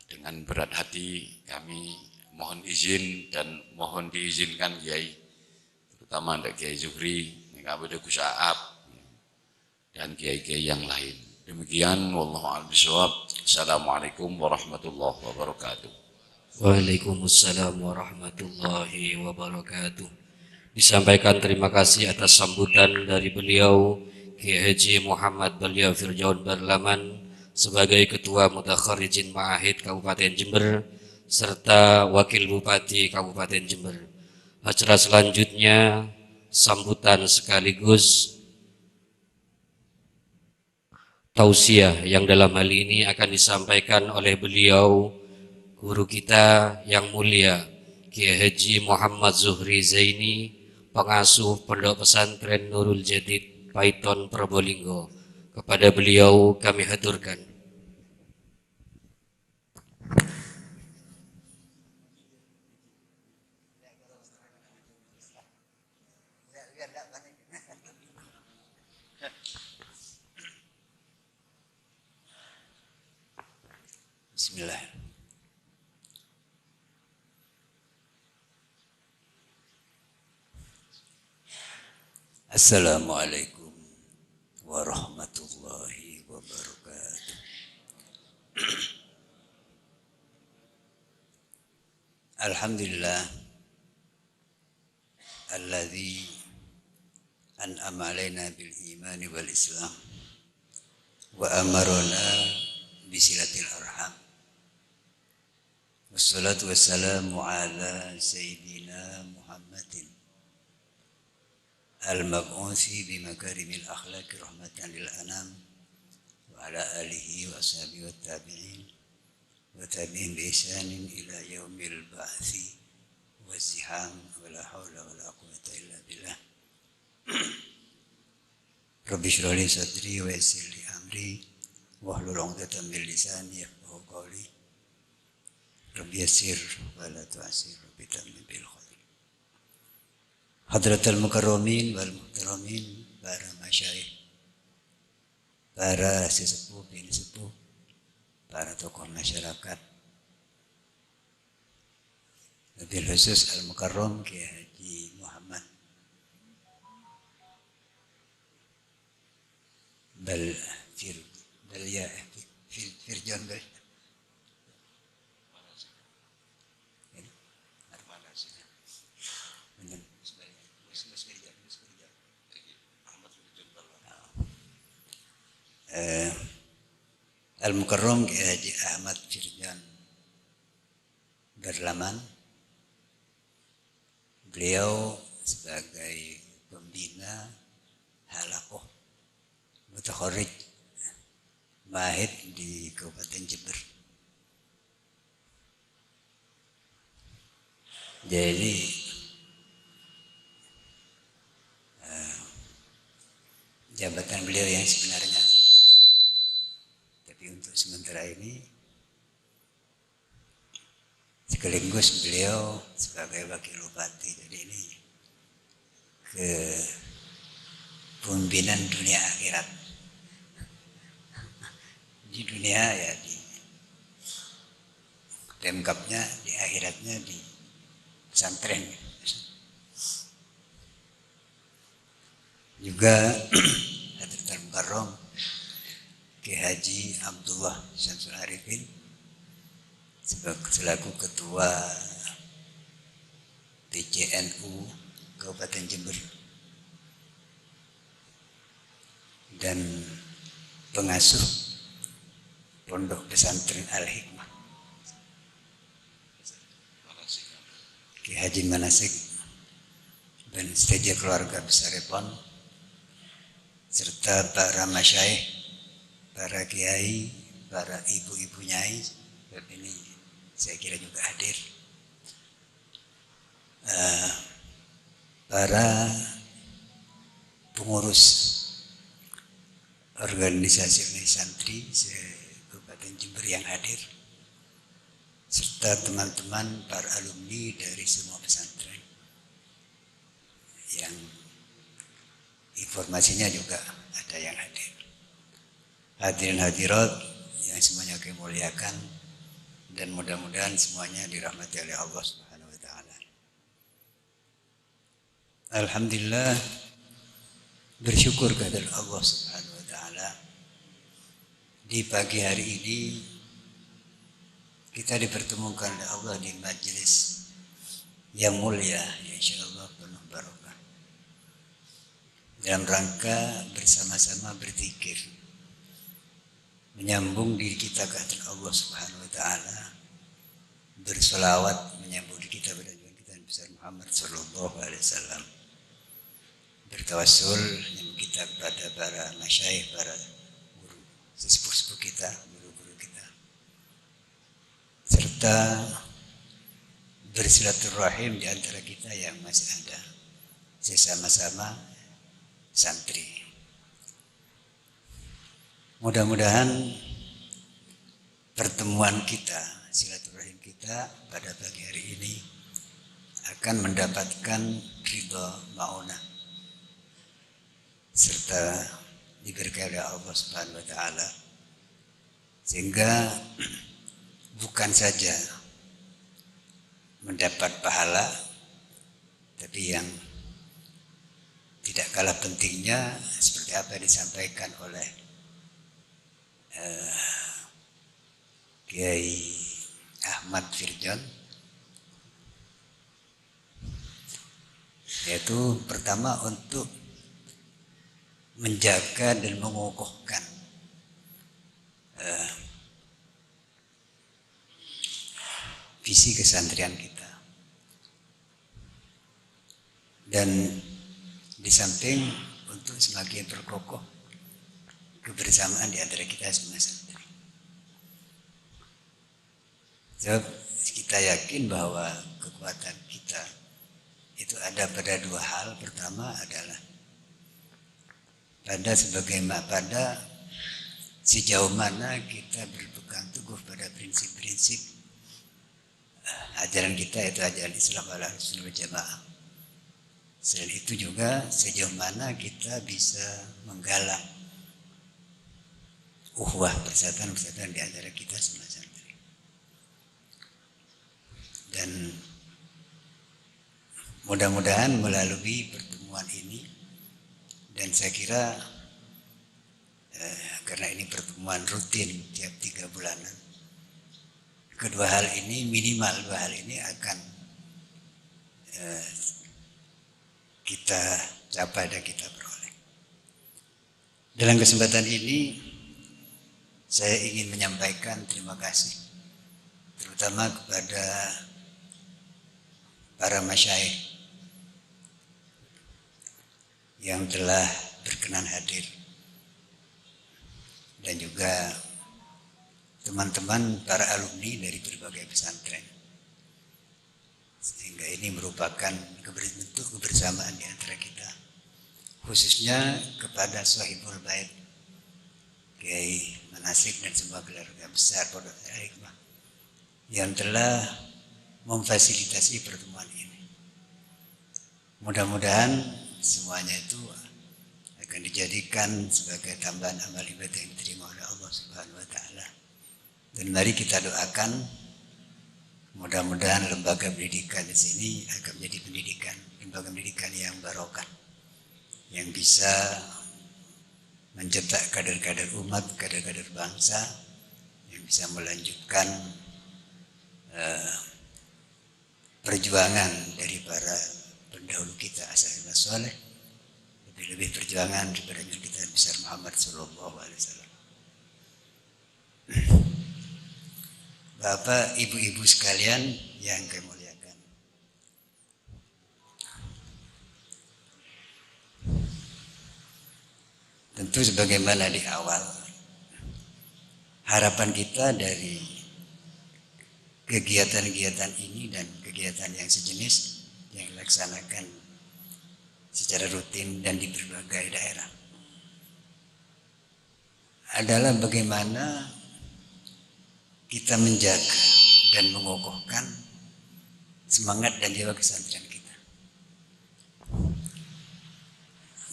dengan berat hati kami mohon izin dan mohon diizinkan Kiai, terutama Ndak Kiai Zuhri, Ndak Gus Aap, dan kiai-kiai yang lain. Demikian, wallahu a'lam bishawab. Assalamualaikum warahmatullahi wabarakatuh. Waalaikumsalam warahmatullahi wabarakatuh. Disampaikan terima kasih atas sambutan dari beliau Kiai Haji Muhammad Balia Firjaun Barlaman sebagai Ketua Mutakharijin Ma'ahid Kabupaten Jember serta Wakil Bupati Kabupaten Jember. Acara selanjutnya sambutan sekaligus tausiah yang dalam hal ini akan disampaikan oleh beliau guru kita yang mulia Kiai Haji Muhammad Zuhri Zaini, pengasuh Pondok Pesantren Nurul Jadid Paiton Probolinggo. Kepada beliau kami haturkan. Bismillah. Assalamualaikum warahmatullahi wabarakatuh. Alhamdulillah alladzi an'ama alaina bil imani wal islam wa amarna bisilatil arham. Wassalatu wassalamu ala sayyidina Muhammadin al-mab'uthi bimakarimil akhlaqi rahmatan lil anam wa ala alihi wa ashabihi wa tabi'in wa tabi'in bi ihsanin ila yaumil ba'thi wa ziham wa la hawla wa la quwwata illa billah. Rabbi shrah li sadri wa yassir li amri wahlul 'uqdatam min lisani yafqahu qawli. Rabbi yassir wa la tu'assir, Rabbi tammim bil khair. Hadratul mukarramin wal muhtaramin, para masyayikh, para sesepuh, bini sepuh, para tokoh masyarakat, lebih khusus al-mukarram Kiai Haji Muhammad Firjaun Al-Mukarram Kiai Haji Ahmad Firjaun Barlaman. Beliau sebagai pembina halakoh mutakharrij Ma'ahid di Kabupaten Jember. Jadi jabatan beliau yang sebenarnya, tapi untuk sementara ini sekaligus beliau sebagai wakil bupati. Jadi ini ke pembinaan dunia akhirat, di dunia ya di Pemkapnya, di akhiratnya di pesantren. Juga Hadratul Mukarram Kiai Haji Abdullah Syamsul Arifin selaku Ketua PCNU Kabupaten Jember dan pengasuh Pondok Pesantren Al-Hikmah Kiai Haji Manasik dan seteja keluarga besar Repon, serta para masyayikh, para kiai, para ibu-ibu nyai, ini saya kira juga hadir, para pengurus organisasi santri se-Kabupaten Jember yang hadir, serta teman-teman para alumni dari semua pesantren. yang informasinya juga ada yang hadir. Hadirin hadirat yang semuanya kami muliakan, dan mudah-mudahan semuanya dirahmati oleh Allah Subhanahu wa taala. Alhamdulillah, bersyukur kepada Allah Subhanahu wa taala. Di pagi hari ini kita dipertemukan oleh Allah di majelis yang mulia, insyaallah penuh barokah, dalam rangka bersama-sama berzikir, menyambung diri kita ke hadirat Allah Subhanahu wa taala, berselawat menyambung diri kita pada junjungan kita Nabi besar Muhammad sallallahu alaihi wasallam, bertawassul menyambung kita kepada para masyayikh, para guru sesepuh-sepuh kita, guru-guru kita, serta bersilaturahim di antara kita yang masih ada sesama-sama santri. Mudah-mudahan pertemuan kita, silaturahim kita pada pagi hari ini akan mendapatkan ridha maunah serta diberkahi oleh Allah Subhanahu wa taala, sehingga bukan saja mendapat pahala, tapi yang tidak kalah pentingnya seperti apa yang disampaikan oleh Kiai Ahmad Firjon, yaitu pertama untuk menjaga dan mengukuhkan visi kesantrian kita, dan di samping untuk semakin berkokoh kebersamaan di antara kita semua santri. Sebab kita yakin bahwa kekuatan kita itu ada pada dua hal. Pertama adalah pada sejauh mana kita berpegang teguh pada prinsip-prinsip ajaran kita, itu ajaran Islam Ahlussunnah wal Jamaah. Selain itu juga sejauh mana kita bisa menggalang ukhuwah, persatuan di antara kita semua santri. Dan mudah-mudahan melalui pertemuan ini, dan saya kira karena ini pertemuan rutin tiap 3 bulanan, kedua hal ini, minimal dua hal ini akan kita capai dan kita peroleh. Dalam kesempatan ini saya ingin menyampaikan terima kasih terutama kepada para masyayikh yang telah berkenan hadir, dan juga teman-teman para alumni dari berbagai pesantren, sehingga ini merupakan bentuk kebersamaan di antara kita, khususnya kepada Sahibul Bait Kiai Manasik dan semua keluarga besar Pondok Al-Hikmah yang telah memfasilitasi pertemuan ini. Mudah-mudahan semuanya itu akan dijadikan sebagai tambahan amal ibadah yang diterima oleh Allah Subhanahu wa taala. Dan mari kita doakan mudah-mudahan lembaga pendidikan di sini akan menjadi lembaga pendidikan yang barokah, yang bisa mencetak kader-kader umat, kader-kader bangsa, yang bisa melanjutkan perjuangan dari para pendahulu kita as-salafus saleh, lebih perjuangan daripada kita besar Muhammad sallallahu alaihi wasallam. Bapak, ibu-ibu sekalian yang kami muliakan, tentu sebagaimana di awal, harapan kita dari kegiatan-kegiatan ini dan kegiatan yang sejenis yang dilaksanakan secara rutin dan di berbagai daerah adalah bagaimana kita menjaga dan mengokohkan semangat dan jiwa kesantrian kita.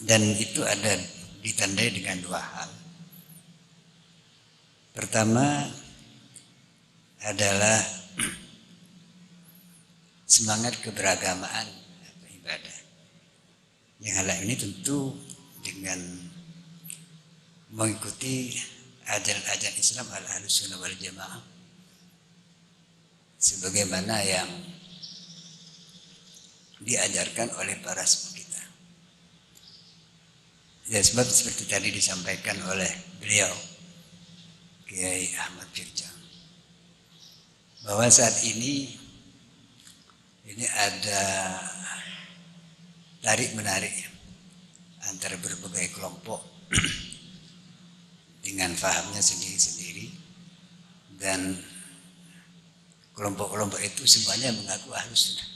Dan itu ada ditandai dengan dua hal. Pertama adalah semangat keberagamaan ibadah. Yang hal ini tentu dengan mengikuti ajaran-ajaran Islam Ahlus-Sunnah wal Jamaah sebagaimana yang diajarkan oleh para sepuh kita. Ya, sebab seperti tadi disampaikan oleh beliau Kiai Ahmad Firjang bahwa saat ini ada tarik menarik antara berbagai kelompok dengan fahamnya sendiri-sendiri, dan kelompok-kelompok itu semuanya mengaku Ahlus Sunnah.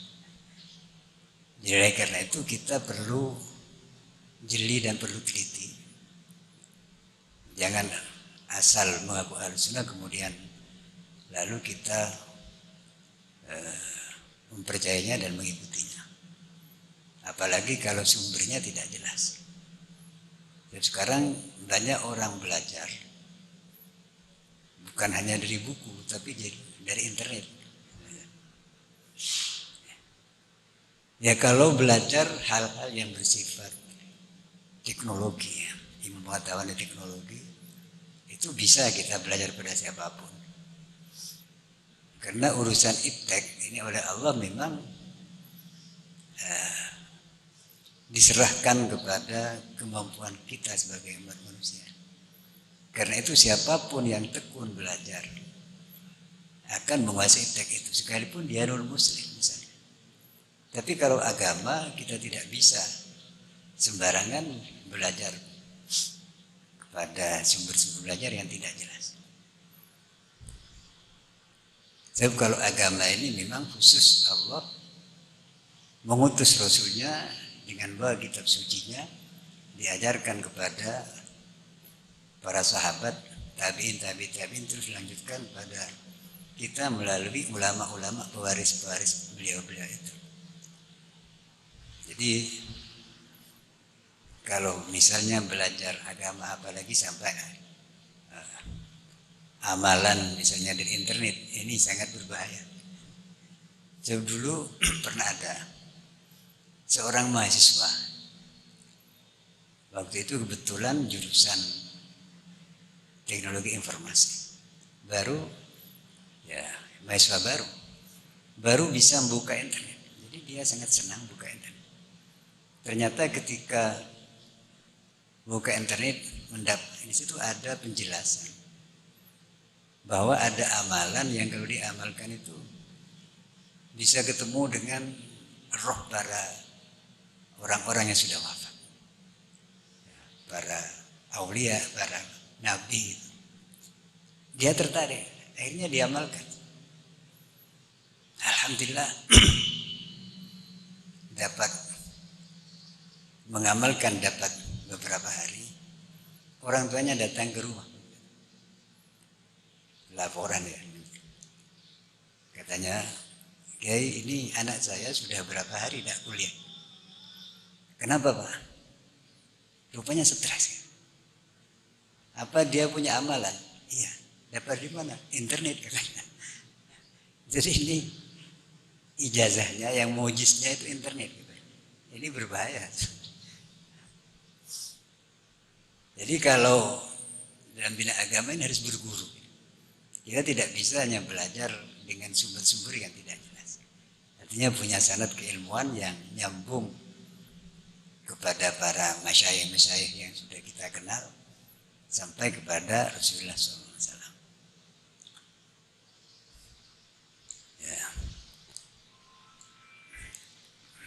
Jadi karena itu kita perlu jeli dan perlu teliti. Jangan asal mengaku Ahlus Sunnah kemudian lalu kita mempercayainya dan mengikutinya. Apalagi kalau sumbernya tidak jelas. Dan sekarang banyak orang belajar bukan hanya dari buku tapi dari internet. Ya kalau belajar hal-hal yang bersifat teknologi, ilmu pengetahuan dan teknologi, itu bisa kita belajar pada siapapun. Karena urusan iptek ini oleh Allah memang diserahkan kepada kemampuan kita sebagai umat manusia. Karena itu siapapun yang tekun belajar akan menguasai iptek itu, sekalipun dia non muslim misalnya. Tapi kalau agama kita tidak bisa sembarangan belajar kepada sumber-sumber belajar yang tidak jelas. Sebab kalau agama ini memang khusus Allah mengutus Rasulnya dengan bawa kitab sucinya, diajarkan kepada para sahabat, tabi'in, terus dilanjutkan pada kita melalui ulama-ulama pewaris-pewaris beliau-beliau itu. Jadi kalau misalnya belajar agama apalagi sampai amalan misalnya dari internet, ini sangat berbahaya. Sebab dulu pernah ada seorang mahasiswa, waktu itu kebetulan jurusan teknologi informasi, baru ya mahasiswa baru bisa membuka internet. Jadi dia sangat senang buka internet. Ternyata ketika buka internet, di situ ada penjelasan bahwa ada amalan yang kalau diamalkan itu bisa ketemu dengan roh para orang-orang yang sudah wafat, para aulia, para nabi. Dia tertarik, akhirnya diamalkan. Alhamdulillah dapat mengamalkan, dapat beberapa hari. Orang tuanya datang ke rumah, laporan ya, katanya, Kiai, ini anak saya sudah berapa hari tidak kuliah. Kenapa Pak? Rupanya stres ya. Apa dia punya amalan? Iya. Dapat di mana? Internet katanya. Jadi ini ijazahnya, yang mujiznya itu internet. Ini berbahaya. Jadi kalau dalam bidang agama ini harus berguru. Kita tidak bisa hanya belajar dengan sumber-sumber yang tidak jelas. Artinya punya sanad keilmuan yang nyambung kepada para masyayikh-masyayikh yang sudah kita kenal sampai kepada Rasulullah SAW. Ya.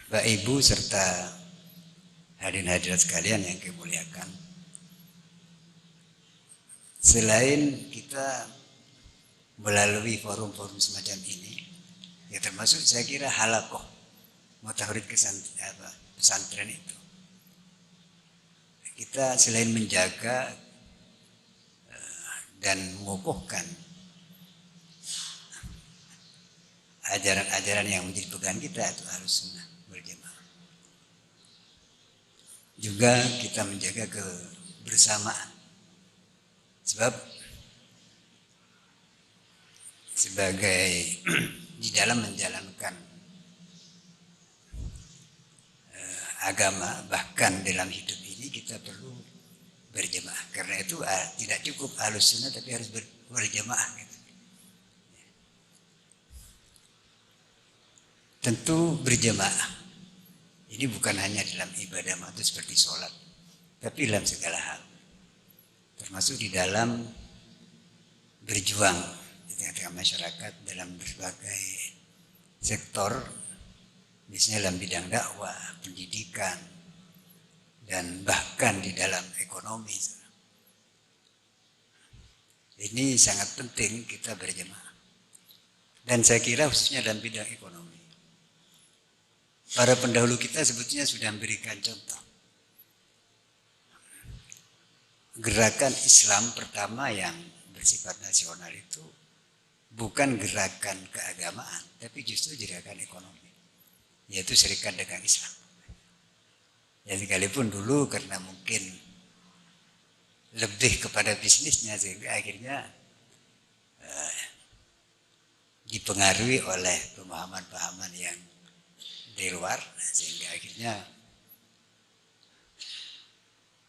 Bapak Ibu serta hadirin-hadirat sekalian yang kami muliakan, selain kita melalui forum-forum semacam ini, ya termasuk saya kira halakoh mutakhrid pesantren itu, kita selain menjaga dan mengukuhkan ajaran-ajaran yang menjadi pegangan kita, itu Ahlus Sunnah wal Jamaah. juga kita menjaga kebersamaan. Sebab sebagai di dalam menjalankan agama, bahkan dalam hidup ini kita perlu berjamaah. Karena itu tidak cukup ahlus sunnah, tapi harus berjamaah. Gitu. Tentu berjamaah ini bukan hanya dalam ibadah matu seperti sholat, tapi dalam segala hal. Termasuk di dalam berjuang di tengah-tengah masyarakat dalam berbagai sektor, misalnya dalam bidang dakwah, pendidikan, dan bahkan di dalam ekonomi. Ini sangat penting kita berjamaah. Dan saya kira khususnya dalam bidang ekonomi. Para pendahulu kita sebetulnya sudah memberikan contoh. Gerakan Islam pertama yang bersifat nasional itu bukan gerakan keagamaan, tapi justru gerakan ekonomi, yaitu Serikat Dagang Islam. Ya sekalipun dulu karena mungkin lebih kepada bisnisnya, sehingga akhirnya dipengaruhi oleh pemahaman-pemahaman yang di luar, sehingga akhirnya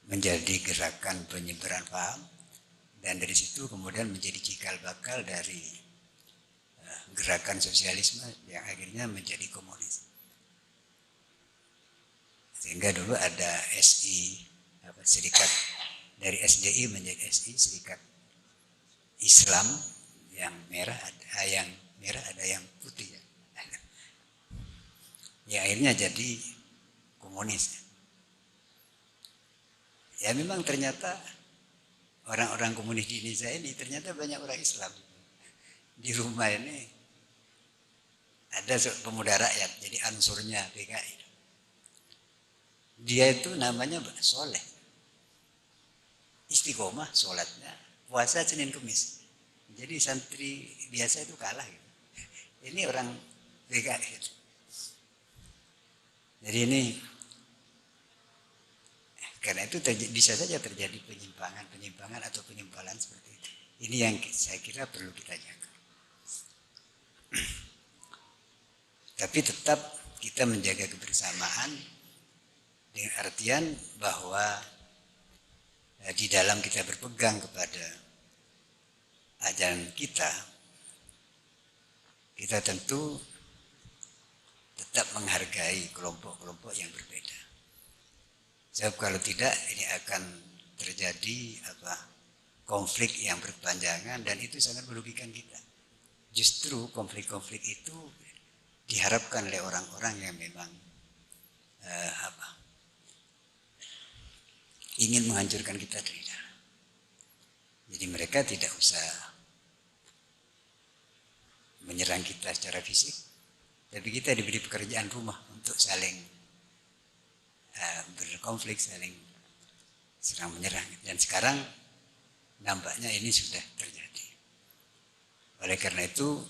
menjadi gerakan penyebaran paham, dan dari situ kemudian menjadi cikal bakal dari gerakan sosialisme yang akhirnya menjadi komunis. Sehingga dulu ada SI, serikat dari SDI menjadi SI, Serikat Islam yang merah, ada yang merah, ada yang putih. Ya akhirnya jadi komunis. Ya memang ternyata orang-orang komunis di Indonesia ini ternyata banyak orang Islam. Di rumah ini ada pemuda rakyat, jadi ansurnya PKI. Dia itu namanya soleh. Istiqomah sholatnya, puasa Senin Kemis. Jadi santri biasa itu kalah. Gitu. Ini orang PKI. Gitu. Jadi ini karena itu bisa saja terjadi penyimpangan atau penyimpalan seperti itu. Ini yang saya kira perlu kita jaga. Tapi tetap kita menjaga kebersamaan dengan artian bahwa di dalam kita berpegang kepada ajaran kita tentu tetap menghargai kelompok-kelompok yang berbeda. Sebab kalau tidak ini akan terjadi konflik yang berkepanjangan, dan itu sangat merugikan kita. Justru konflik-konflik itu diharapkan oleh orang-orang yang memang ingin menghancurkan kita dari dalam. Jadi mereka tidak usah menyerang kita secara fisik, tapi kita diberi pekerjaan rumah untuk saling berkonflik, saling serang menyerang. Dan sekarang nampaknya ini sudah terjadi. Oleh karena itu,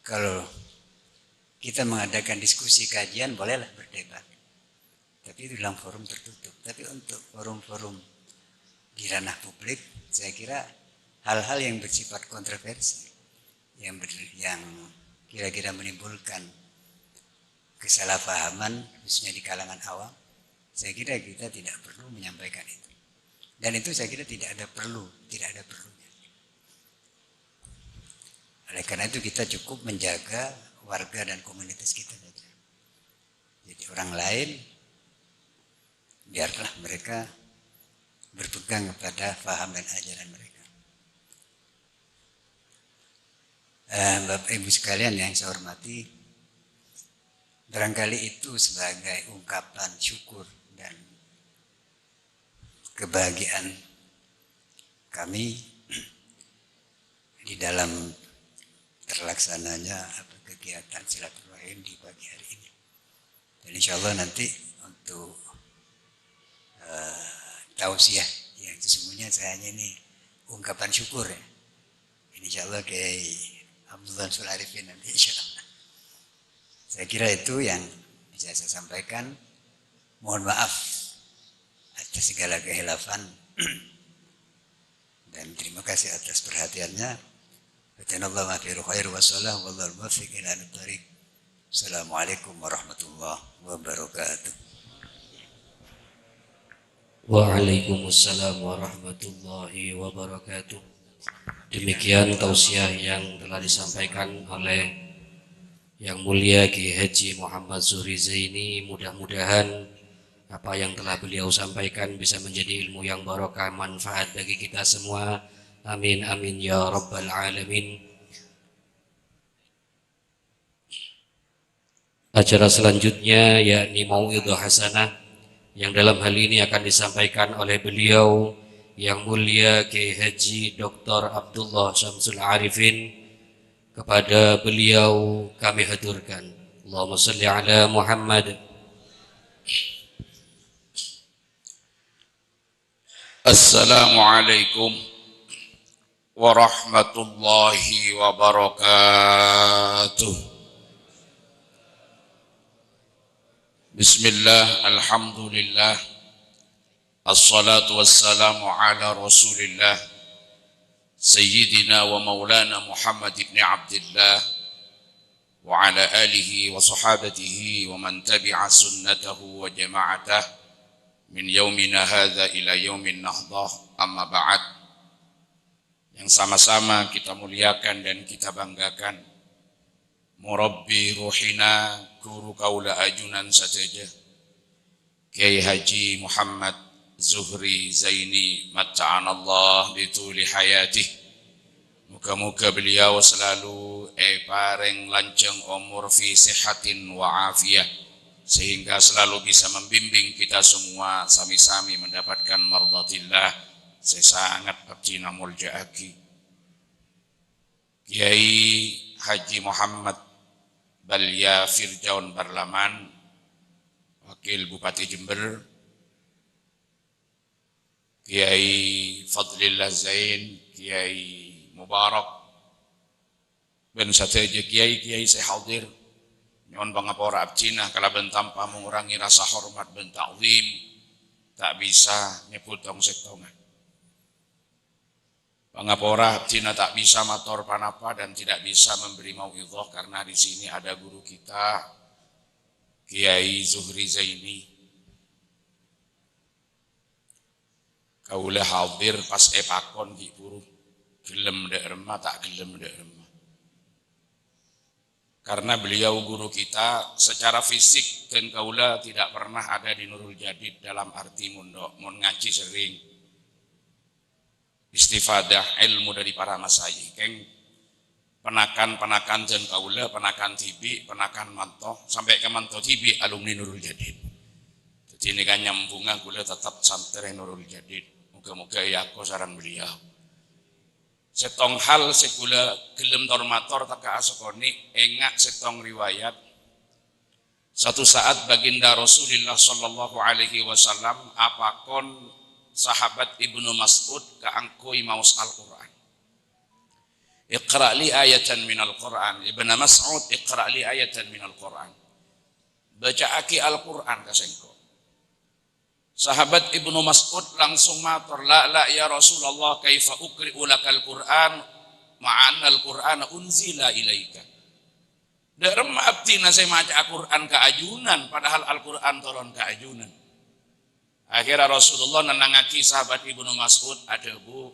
kalau kita mengadakan diskusi kajian, bolehlah berdebat. Tapi itu dalam forum tertutup. Tapi untuk forum-forum di ranah publik, saya kira hal-hal yang bersifat kontroversi, yang kira-kira menimbulkan kesalahpahaman, khususnya di kalangan awam, saya kira kita tidak perlu menyampaikan itu. Dan itu saya kira tidak ada perlunya. Oleh karena itu kita cukup menjaga warga dan komunitas kita saja. Jadi orang lain, biarlah mereka berpegang kepada paham dan ajaran mereka. Bapak Ibu sekalian yang saya hormati, barangkali itu sebagai ungkapan syukur dan kebahagiaan kami di dalam terlaksananya kegiatan silaturahim di pagi hari ini. Dan insya Allah nanti untuk tausiah yang sesungguhnya saya hanya ini ungkapan syukur ya. Insya Allah Kiai Abdullah Sularifin nanti insya Allah. Saya kira itu yang bisa saya sampaikan. Mohon maaf atas segala kehilafan dan terima kasih atas perhatiannya. Fatanallahu ma khairu khair wa sallallahu wallahul muwaffiq ila thariq. Assalamualaikum warahmatullahi wabarakatuh. Waalaikumsalam warahmatullahi wabarakatuh. Demikian tausiah yang telah disampaikan oleh Yang Mulia Kiai Haji Muhammad Zuhri Zaini. Mudah-mudahan apa yang telah beliau sampaikan bisa menjadi ilmu yang barokah, manfaat bagi kita semua. Amin amin ya rabbal alamin. Acara selanjutnya yakni Mau'idhah Hasanah yang dalam hal ini akan disampaikan oleh beliau Yang Mulia Kiai Haji Dr. Abdullah Syamsul Arifin. Kepada beliau kami haturkan Allahumma salli ala Muhammad. Assalamualaikum warahmatullahi wabarakatuh. Bismillah, alhamdulillah, assalatu wassalamu ala rasulillah Sayyidina wa maulana Muhammad ibn Abdullah wa ala alihi wa sahabatihi wa man tabi'a sunnatahu wa jama'atah min yaumina hadha ila yaumin nahdah, amma ba'd. Yang sama-sama kita muliakan dan kita banggakan murabbi ruhina, guru kaula ajunan saja, Kiai Haji Muhammad Zuhri Zaini matta'anallah bituli hayatih. Moga-moga beliau selalu pareng lanceng umur fi sihatin wa afiyah, sehingga selalu bisa membimbing kita semua sami-sami mendapatkan mardatillah. Saya sangat abdina mulja'aki Kiai Haji Muhammad Balya Firjaun Barlaman, Wakil Bupati Jember, Kiai Fadlillah Zain, Kiai Mubarak, dan sateja kiai-kiai saya hadir. Nyon bangapora abcina kalaban tanpa mengurangi rasa hormat dan ta'zim, tak bisa nyeputong setongan. Bangapora abcina tak bisa mator panapa dan tidak bisa memberi mau'idhah karena di sini ada guru kita Kiai Zuhri Zaini. Kaula hadir pas epakon di puru, gelem dek remah tak gelem dek remah. Karena beliau guru kita secara fisik dan kaula tidak pernah ada di Nurul Jadid dalam arti mondok, mon ngaji sering. Istifadah ilmu dari para masayikh, keng penakan dan kaula, penakan tibi, penakan mantoh, sampai ke mantoh tibi alumni Nurul Jadid. Jadi ini kan nyambungan kula tetap santri Nurul Jadid. Moga-moga ya aku saran beliau. Setong hal sekula gelem tormator taka asokoni engak setong riwayat. Satu saat baginda Rasulullah sallallahu alaihi wasallam apakon sahabat Ibnu Mas'ud keangkui maus Al-Quran. Iqra li ayatan minal Quran. Ibnu Mas'ud iqra li ayatan minal Quran. Baca aki Al-Quran kasengko. Sahabat Ibnu Mas'ud langsung matur, la ya Rasulullah kaifa ukri'u lakal Quran ma'anna al-Quran unzila ilaika. Derem abdina saya maca Al-Quran keajunan padahal Al-Quran turun keajunan. Akhirnya Rasulullah nenangaki sahabat Ibnu Mas'ud, ada bu,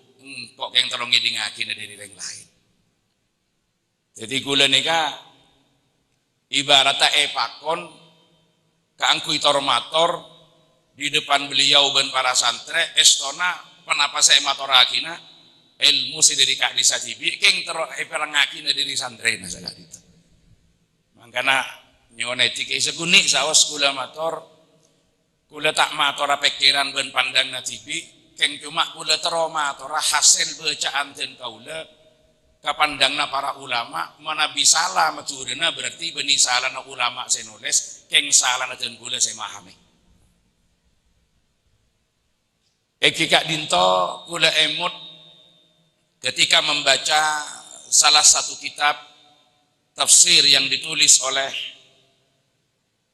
kok yang tolong ngidingaki dari yang lain. Jadi gula nika ibaratnya epakon keangkui tormator di depan beliau dan para santre estona penapa saya matorakina ilmu sediri kak disa tibi keng tero eperangaki dari santre nasalah itu. Makanya nyoneti ke segunik saos gula mator. Kula tak matora pikiran ben pandang na tibi, keng cuma kula tero matora hasil bacaan dan kaula kapandang na para ulama, mana bisalah maturina berarti beni salah na ulama saya nulis, keng salah na dan kula saya mahami. Kak dinto kula emut ketika membaca salah satu kitab tafsir yang ditulis oleh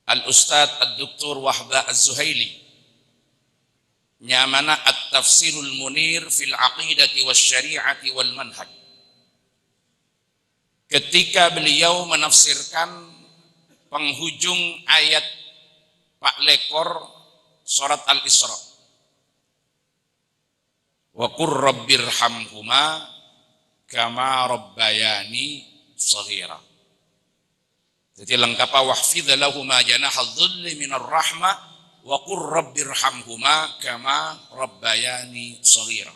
Al-Ustadz Ad-Duktur Wahbah Az-Zuhaili. nyamana At-Tafsirul Munir fil Aqidati Wasyari'ati wal Manhaj. Ketika beliau menafsirkan penghujung ayat Pak Lekor surat Al-Isra. Wa qur rabbirhamhuma kama rabbayani shaghira. Jadi lengkap wahfidz lahumā janahadz dhulli minar rahmah wa qur rabbirhamhuma kama rabbayani shaghira.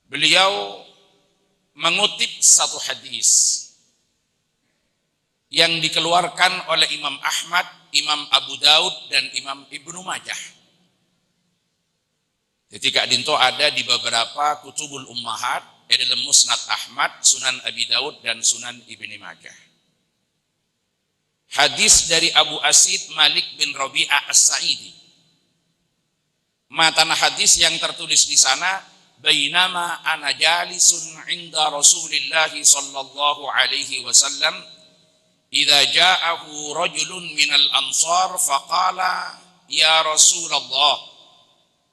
Beliau mengutip satu hadis yang dikeluarkan oleh Imam Ahmad, Imam Abu Daud dan Imam Ibnu Majah. Jadi Kak Dinto ada di beberapa kutubul ummahat, dalam Musnad Ahmad, Sunan Abi Daud dan Sunan Ibnu Majah. Hadis dari Abu Asid Malik bin Rabi'ah As-Sa'idi. Matan hadis yang tertulis di sana, bainama ana jalisun inda Rasulillah sallallahu alaihi wasallam idza ja'ahu rajulun minal ansar faqala ya Rasulullah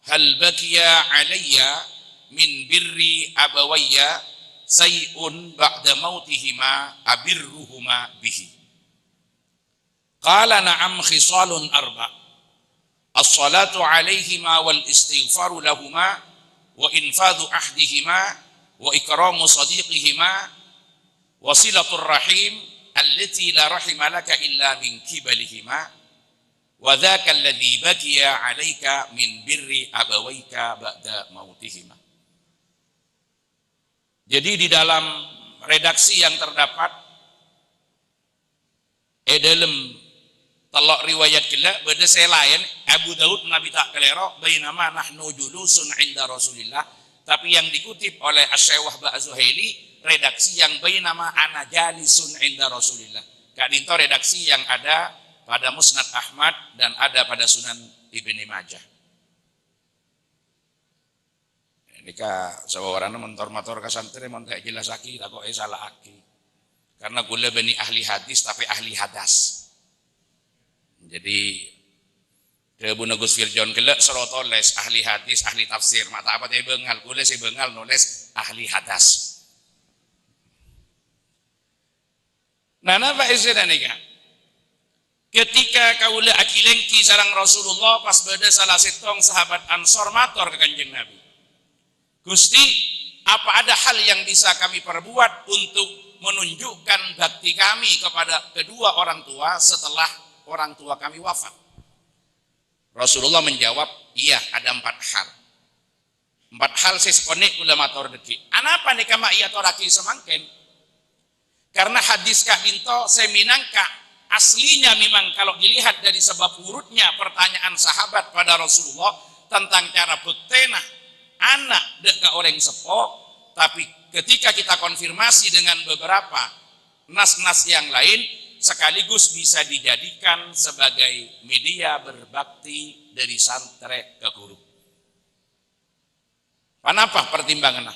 hal bakiya alayya min birri abawayya say'un ba'da mautihima abirruhuma bihi. Qala na'am khisalun arba' as-salatu alaihima wal istighfaru lahuma wa infadhu ahdihima wa ikramu sadiqihima wa silatur rahim allati la rahima laka illa min kibalihima wa dhaka alladhi bakiya alayka min birri abawayka ba'da mautihima. Jadi di dalam redaksi yang terdapat dalam telok riwayat kala beda saya lain Abu Daud Nabi tak kelero bainama nahnu julusun inda Rasulillah, tapi yang dikutip oleh Asy-Syaikh Ba'zuhaili redaksi yang bainama ana jalisun inda Rasulillah. Kak Dinto redaksi yang ada pada Musnad Ahmad dan ada pada Sunan Ibnu Majah. Ini ka sawarana mentor-mentor ka santri mon tak jelas aki tak kok salah aki. Karena kula bani ahli hadis tapi ahli hadas. Jadi ke Bu Nagus Firjon kelak seroto les ahli hadis, ahli tafsir. Mata apa teh bengal, kula si bengal nulis ahli hadas. Nah, napa isina nika? Ketika kaula akilengki sareng Rasulullah pas beda salah setong sahabat Ansor matur ke Kanjeng Nabi. Gusti, apa ada hal yang bisa kami perbuat untuk menunjukkan bakti kami kepada kedua orang tua setelah orang tua kami wafat? Rasulullah menjawab, iya ada 4 hal. 4 hal seskonik ulama matur deki. Anapa nih kama iya toraki semangken? Karena hadis Kak Dinto seminangka aslinya memang kalau dilihat dari sebab urutnya pertanyaan sahabat pada Rasulullah tentang cara bektena anak deka orang sepo, tapi ketika kita konfirmasi dengan beberapa nas-nas yang lain sekaligus bisa dijadikan sebagai media berbakti dari santri ke guru. Kenapa pertimbangan?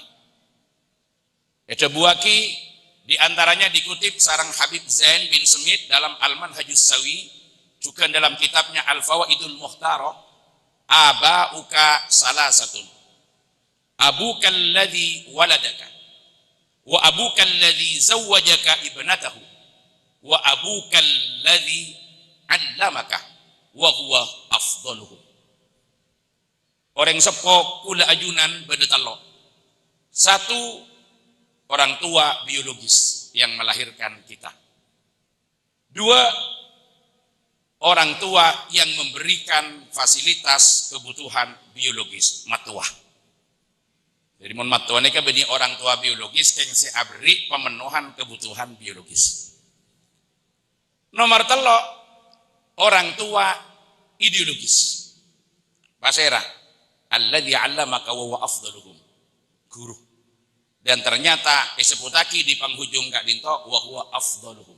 Itu buaki diantaranya dikutip sarang Habib Zain bin Smith dalam Al-Manhajus Sawi, juga dalam kitabnya Al-Fawaidul Mukhtarah, aba'uka salasatun, abuka alladhi waladaka wa abuka alladhi zawwajaka ibnatahu wa abuka alladhi 'allamaka wa huwa afdaluhum. Orang sepo kula ajunan beda telo. 1, orang tua biologis yang melahirkan kita. 2, orang tua yang memberikan fasilitas kebutuhan biologis, matuah. Jadi mon matuah ini kan beni orang tua biologis yang si abri pemenuhan kebutuhan biologis. Nomor 3, orang tua ideologis. Pasera, alladzi 'allamaka wa huwa afdaluhum. Guru. Dan ternyata disebutaki di penghujung Kak Dinto wa huwa afdaluhum.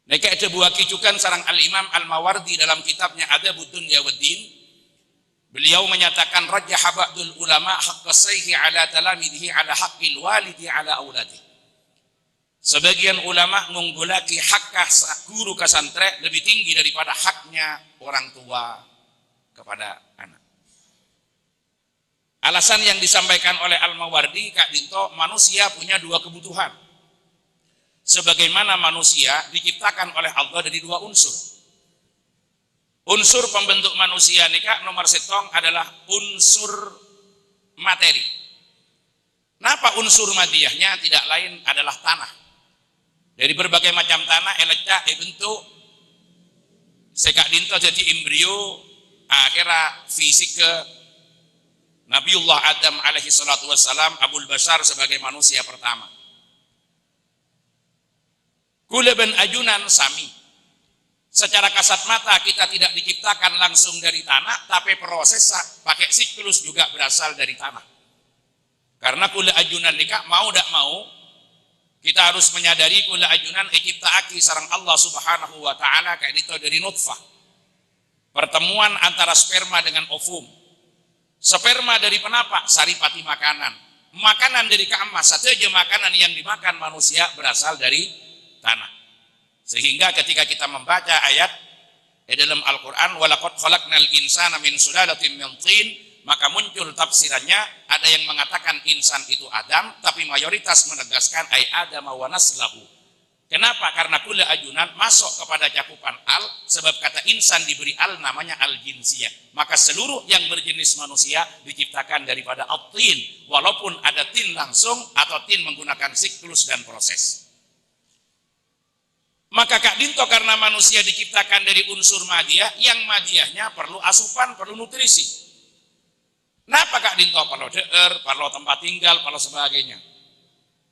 Neka ada buah kicukan sarang Al-Imam Al-Mawardi dalam kitabnya Adabud Dunya Waddin. Beliau menyatakan rajjaha ba'dul ulama haqqa sayhi ala talamidihi ala haqqil walidi ala auladihi. Sebagian ulama mengunggulaki hak guru ke santri lebih tinggi daripada haknya orang tua kepada anak. Alasan yang disampaikan oleh Al-Mawardi, Kak Dinto, manusia punya dua kebutuhan. Sebagaimana manusia diciptakan oleh Allah dari dua unsur. Unsur pembentuk manusia nih Kak, nomor setong adalah unsur materi. Kenapa unsur madiyahnya? Tidak lain adalah tanah. Dari berbagai macam tanah, elecak, bentuk. Sekak Dinto jadi embrio, akhirnya fisik ke Nabiullah Adam alaihi salatu wassalam, Abul Bashar sebagai manusia pertama. Kulaban ajunan sami. Secara kasat mata kita tidak diciptakan langsung dari tanah, tapi proses pakai siklus juga berasal dari tanah. Karena kula ajunan nikah mau tidak mau, kita harus menyadari kula ajunan ciptaaki sarang Allah subhanahu wa ta'ala kayak itu dari nutfah. Pertemuan antara sperma dengan ovum. Sperma dari penapak, saripati makanan. Makanan dari keemas, satu aja makanan yang dimakan manusia berasal dari tanah. Sehingga ketika kita membaca ayat di dalam Al-Quran, walaqad khalaqnal insana min sulalatin min tin, maka muncul tafsirannya, ada yang mengatakan insan itu Adam, tapi mayoritas menegaskan ay Adam wa naslahu. Kenapa? Karena kula ajunan masuk kepada cakupan al, sebab kata insan diberi al namanya al-jinsiyah. Maka seluruh yang berjenis manusia diciptakan daripada at-tin, walaupun ada tin langsung atau tin menggunakan siklus dan proses. Maka Kak Dinto karena manusia diciptakan dari unsur madiyah, yang madiyahnya perlu asupan, perlu nutrisi. Kenapa Kak Dinto? Perlu deer, perlu tempat tinggal, perlu sebagainya.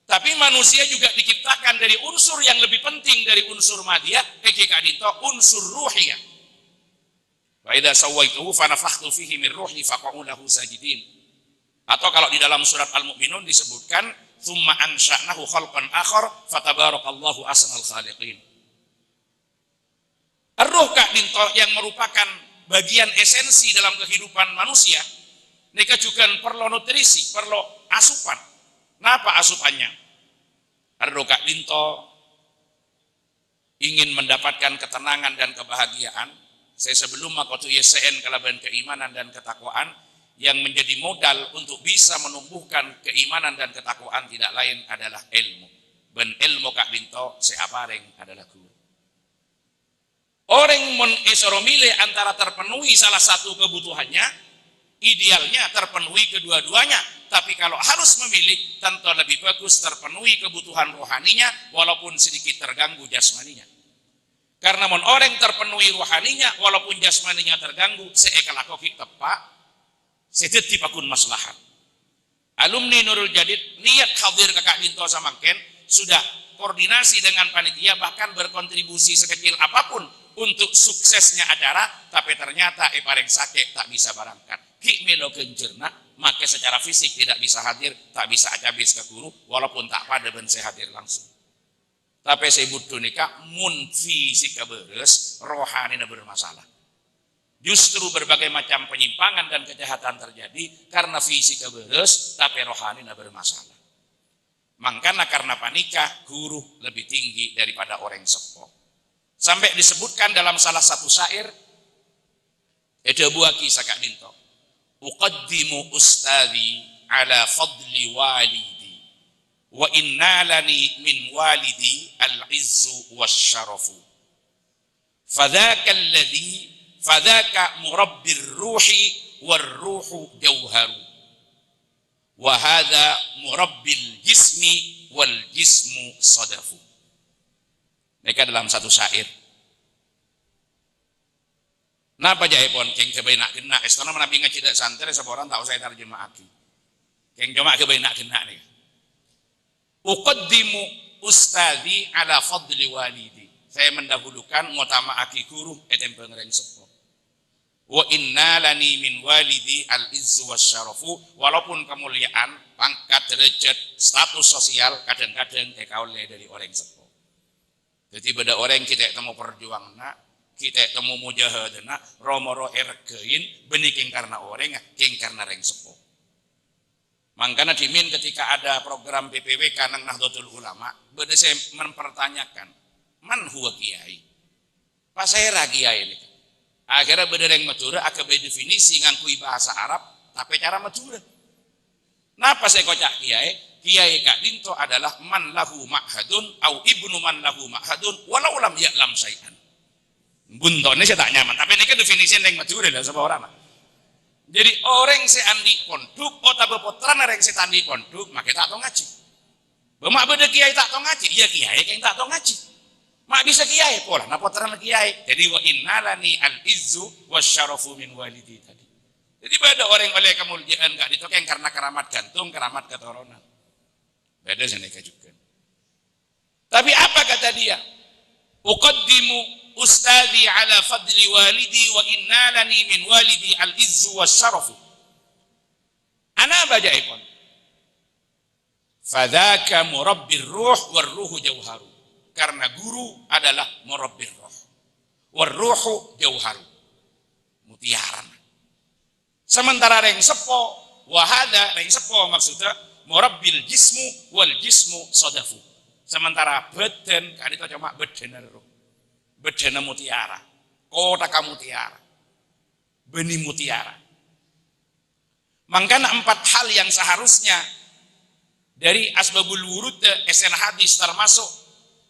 Tapi manusia juga diciptakan dari unsur yang lebih penting dari unsur madiyah, Kak Dinto, unsur ruhiyah. Wa idza sawaituhu fa nafakhtu fihi min ruhi faqa'u lahu sajidin. Atau kalau di dalam surat Al-Mu'minun disebutkan tsumma ansha'nahu khalqan akhar fatabarakallahu ahsanul khaliqin. Ar-ruh Kak Dinto yang merupakan bagian esensi dalam kehidupan manusia, mereka juga perlu nutrisi, perlu asupan. Kenapa asupannya? Ar-ruh Kak Dinto ingin mendapatkan ketenangan dan kebahagiaan. Saya sebelum makotu YSN kelaban keimanan dan ketakwaan, yang menjadi modal untuk bisa menumbuhkan keimanan dan ketakwaan tidak lain adalah ilmu. Ben ilmu Kak Dinto seapareng adalah guru. Orang mun esoro milih antara terpenuhi salah satu kebutuhannya, idealnya terpenuhi kedua-duanya. Tapi kalau harus memilih, tentu lebih bagus terpenuhi kebutuhan rohaninya walaupun sedikit terganggu jasmaninya. Karena mun orang terpenuhi rohaninya walaupun jasmaninya terganggu, seekalakoki tepak, sedetipakun maslahat. Alumni Nurul Jadid niat hadir ke Kak Dinto samangken, sudah koordinasi dengan panitia, bahkan berkontribusi sekecil apapun untuk suksesnya acara, tapi ternyata pareng sakit tak bisa barangkat. Ki melo kenjerna, maka secara fisik tidak bisa hadir, tak bisa acabis ke guru, walaupun tak pada ben saya hadir langsung. Tapi saya butuh nikah, mun fisik keberes, rohani bermasalah. Justru berbagai macam penyimpangan dan kejahatan terjadi karena fisik keberes, tapi rohani bermasalah. Makanya karena panikah, guru lebih tinggi daripada orang sepuh. Sampai disebutkan dalam salah satu syair, ada buah kisah Kak Dinto. Uqaddimu ustadhi ala fadli walidi, wa innalani min walidi al-izzu wasyarafu. Fadhaka murabbir ruhi war-ruhu jauharu. Wa hadha murabbil jismi wal jismu sadafu. Mereka dalam satu syair. Napa jahe pon keng kebenak kena istana menabi ngacidak santai seorang tahu saya terjemah aki. Keng cuma kebenak kena nih. Uqaddimu ustadhi ala fadli walidi. Saya mendahulukan ngutama aki guru etem pengereng sepuh. Wa innalani min walidi al-izzu wasyarafu. Walaupun kemuliaan, pangkat, derajat, status sosial kadang-kadang oleh dari orang sepuh. Jadi beda orang kita temu perjuang nak, kita temu mujahad nak, romoro erkein beniking karena orang, king karena reng sepuh. Makanya dimin ketika ada program PPWK nang Nahdlatul Ulama, beda saya mempertanyakan, man huwa kiai? Pas saya kiai ini. Akhirnya bedereng matura akabe definisi ngangkui bahasa Arab tapi cara matura. Napa saya kocak kiai? Kiai Kak Dinto adalah man lahu ma'hadun au ibnu man lahu ma'hadun walau lam ya'lam syai'an. Buntone saya tak nyaman, tapi ini kan definisi yang matura lah sama orang. Jadi orang yang andi ponduk, otak berpotran orang yang andi ponduk, maka tak tahu ngaji. Mak beda kiai tak tahu ngaji, iya kiai yang tak tahu ngaji. Mak bisa kiai pola, nah potran kiai. Jadi wa innalani al-izzu wasyarafu min walidi tadi. Jadi beda orang oleh kemuliaan gak ditokeng karena keramat gantung, keramat keturunan. Beda seneka juga. Tapi apa kata dia? Uqaddimu ustadhi ala fadli walidi wa innalani min walidi al-izzu wasyarafu. Ana baca ikon. Fadzaka murabbir ruh war ruhu jauharu. Karena guru adalah murabbir ruh. War ruhu jauharu. Mutiaran. Sementara reng sepo wahada reng sepo maksudnya murabbil jismu wal jismu sadafu. Sementara badan kan itu cuma badan ruh. Badan mutiara. Kota mutiara. Benih mutiara. Makanya 4 hal yang seharusnya dari asbabul wurud esen hadis termasuk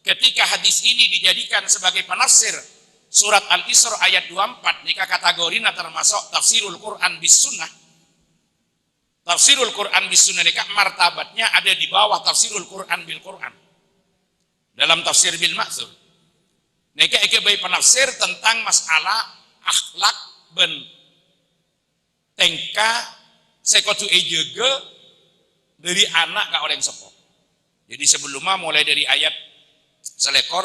ketika hadis ini dijadikan sebagai penafsir surat Al-Isra ayat 24 nikah kategorina termasuk tafsirul Quran bis sunnah. Tafsirul Quran bis sunnah nikah martabatnya ada di bawah tafsirul Quran bil Quran. Dalam tafsir bil ma'thur. Nikah bayi penafsir tentang masalah akhlak ben tengka sekotu ejege dari anak ke orang sepo. Jadi sebelumnya mulai dari ayat selekor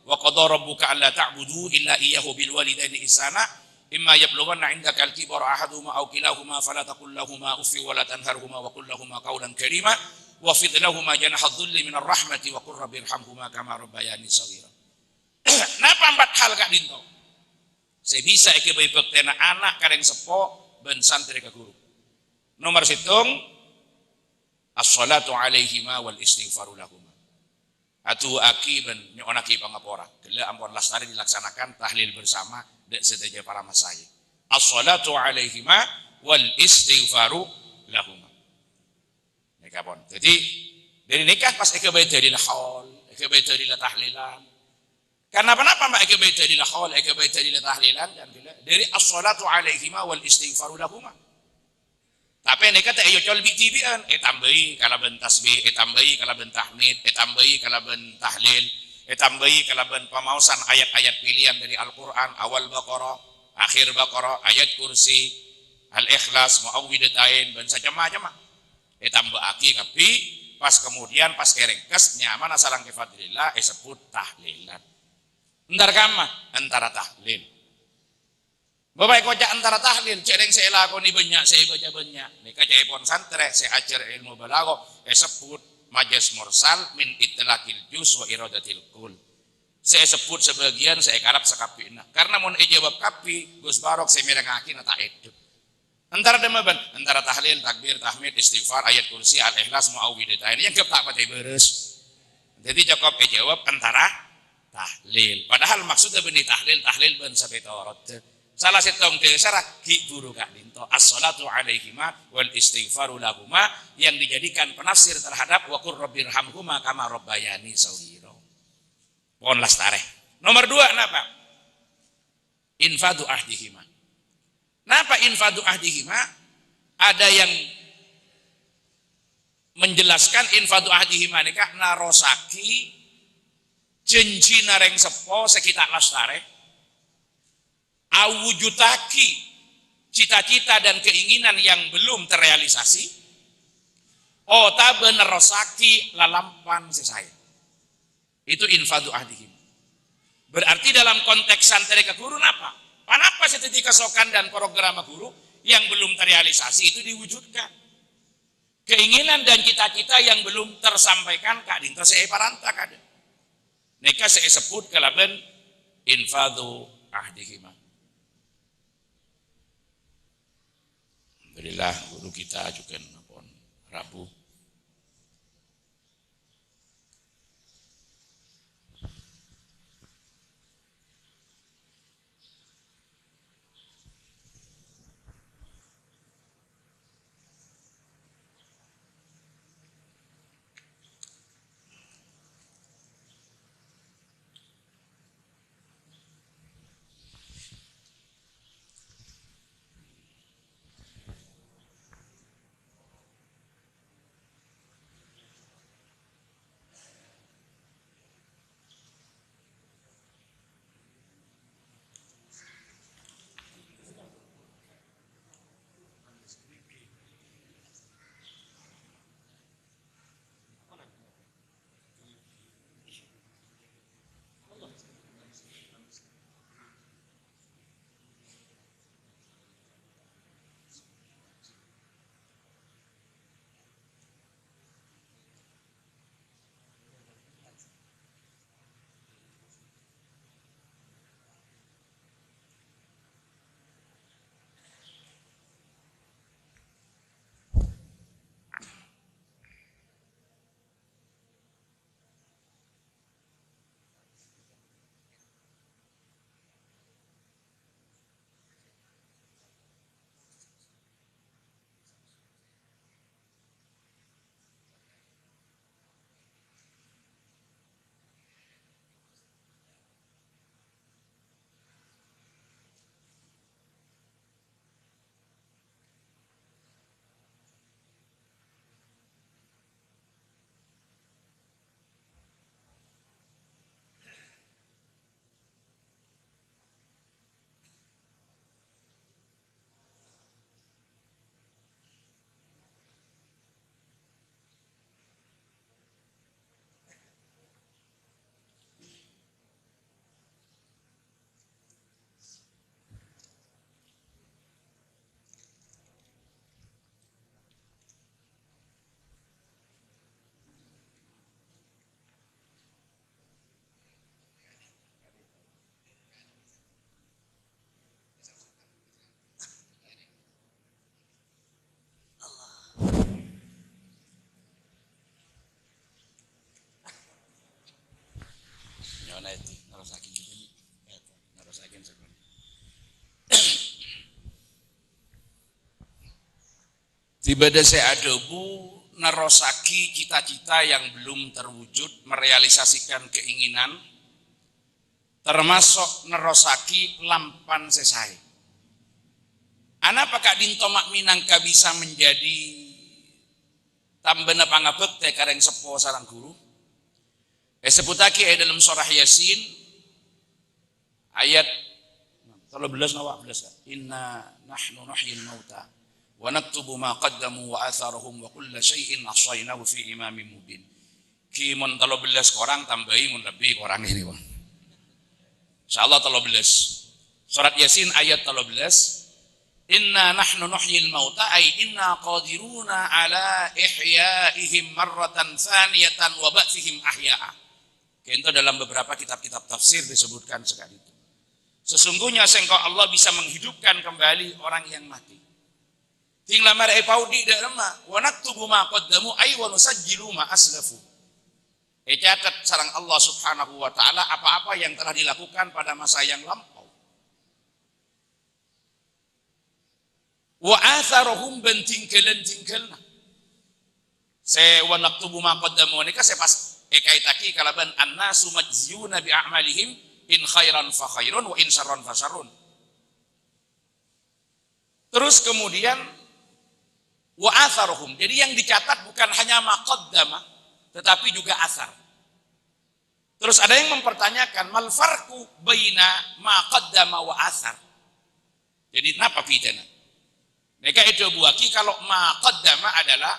wa qadara rabbuka alla ta'budu illa iyyahu bil walidaini ihsana imma yablughanna 'indaka al-kibara ahaduhuma aw kilahuma fala taqul lahumu uff wa la tanharhuma wa qul lahumu qawlan karima wa fid lahumu janaha dhulli minar rahmati wa qur rabbirhamhuma kama rabbayani shaghira. Napa 4 hal Kak Dinto? Saya bisa bayi bektena anak kareng sepo ben santri ke guru. Nomor 7 as-salatu alaihima wal istighfaru lahuma. Atu aki ben nyonaki pangapora. Gela ampun lastari dilaksanakan tahlil bersama dek sedaja para masai. As-salatu alaihima wal istighfaru lahuma. Nikah pon. Jadi dari nikah pas bayi dari haul, bayi dari tahlilan. Karena apa mbak bayi dari haul, bayi dari tahlilan dan dari as-salatu alaihima wal istighfaru lahuma. Tapi ini kata ayo col bitibian, tambahi kalau ben tasbih, tambahi kalau ben tahmid, tambahi kalau ben tahlil, tambahi kalau ben pemausan ayat-ayat pilihan dari Al-Qur'an awal Baqarah, akhir Baqarah, ayat kursi, Al-Ikhlas, Muawwidhatain, ben macam-macam. Tambah aki tapi pas kemudian pas kerengkes nyaman asalang kefadlillah sebut tahlilan. Entar kama antara tahlil. Bapak kocak antara tahlil, cereng saya lakoni banyak, saya baca banyak. Nika cepon santre, saya ajar ilmu balago, sebut majas mursal min itlaqil juz wa iradatil kul. Saya sebut sebagian, saya karap sekapina. Karena mun jawab kapi, Gus Barok saya merengaki nata itu. Antara demaban, antara tahlil, takbir, tahmid, istighfar, ayat kursi, al-ikhlas, muawwidhatain yang tak pakai beres. Jadi cukup jawab antara tahlil. Padahal maksudnya benih tahlil ben sampai torot. Salah setong desara ki guru Kak Dinto as-salatu alaihima wal istighfaru lahuma yang dijadikan penafsir terhadap wa qur rabbirhamhuma kama rabbayani shaghira. Pon lastare. Nomor 2 napa? Infadu ahdihima. Napa infadu ahdihima? Ada yang menjelaskan infadu ahdihima nika narosaki janji nareng sepo sekitar lastare awujutaki cita-cita dan keinginan yang belum terrealisasi ota benerosaki lalampan sesaya itu infadu ahdihim. Berarti dalam konteks santri ke guru apa? Kenapa setiti kesokan dan program guru yang belum terrealisasi itu diwujudkan? Keinginan dan cita-cita yang belum tersampaikan Kak Dinto saya paranta kada. Neka saya sebut kalaben infadu ahdihim. Alhamdulillah guru kita juga pun Rabu. Tiba saya adebu nerosaki cita-cita yang belum terwujud, merealisasikan keinginan, termasuk nerosaki lampan sesai. Ana pakak dintomak minangka bisa menjadi tambena pangabekte kareng sepo sarang guru. Sebutaki dalam surah Yasin ayat 13 nawa 14. Inna nahnu nuhyil mauta wa naktubu ma qaddamu wa atharahum wa kulla syai'in ahsaynahu fi imamin mubin. Ki mun 13 orang tambahi mun lebih orang ini, Bang. Insyaallah 13. Surat Yasin ayat 13. Inna nahnu nuhyil mauta ay inna qadiruna ala ihyaihim marratan tsaniyatan wa ba'tsihim ahya'a. Itu dalam beberapa kitab-kitab tafsir disebutkan sekali itu. Sesungguhnya sengkau Allah bisa menghidupkan kembali orang yang mati. Tinggal marai paudi dak lemah wa naktubu ma qaddamu ay wa nusajjilu ma aslafu. Catat sareng Allah Subhanahu wa taala apa-apa yang telah dilakukan pada masa yang lampau. Wa atharuhum bentingkelan-tingkelna. Wa naktubu ma qaddamu nika sepas kaitaki kalaban annasu majziyuna bi a'malihim in khairan fa khairun wa in syarran fa syarrun. Terus kemudian wa atharuhum. Jadi yang dicatat bukan hanya ma qaddama tetapi juga asar. Terus ada yang mempertanyakan mal farqu baina ma qaddama wa asar. Jadi kenapa pidana? Mereka itu buaki kalau ma qaddama adalah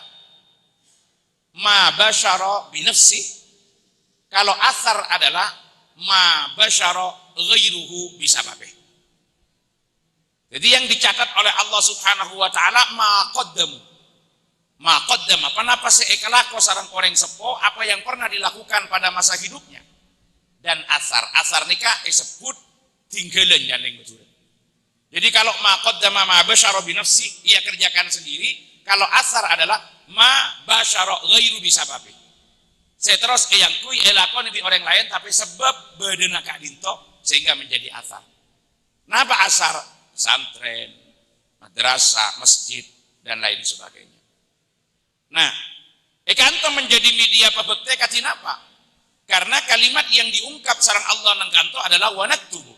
ma basyara bi nafsi. Kalau asar adalah ma basyara ghairuhu bisababih. Jadi yang dicatat oleh Allah Subhanahu wa taala ma qaddamu. Ma qaddama, kenapa seekalako sarang orang sepo apa yang pernah dilakukan pada masa hidupnya. Dan asar nikah disebut tinggalan yang betul. Jadi kalau ma qaddama ma basyara bi nafsi, ia kerjakan sendiri. Kalau asar adalah ma basyara ghairu bisababih. Saya terus yang kui elakon di orang lain tapi sebab bedena kak dinto sehingga menjadi asar. Kenapa asar? Pesantren, madrasah, masjid dan lain sebagainya. Nah, kanto menjadi media pebekte katin apa? Karena kalimat yang diungkap sareng Allah nang kanto adalah wanaktubu,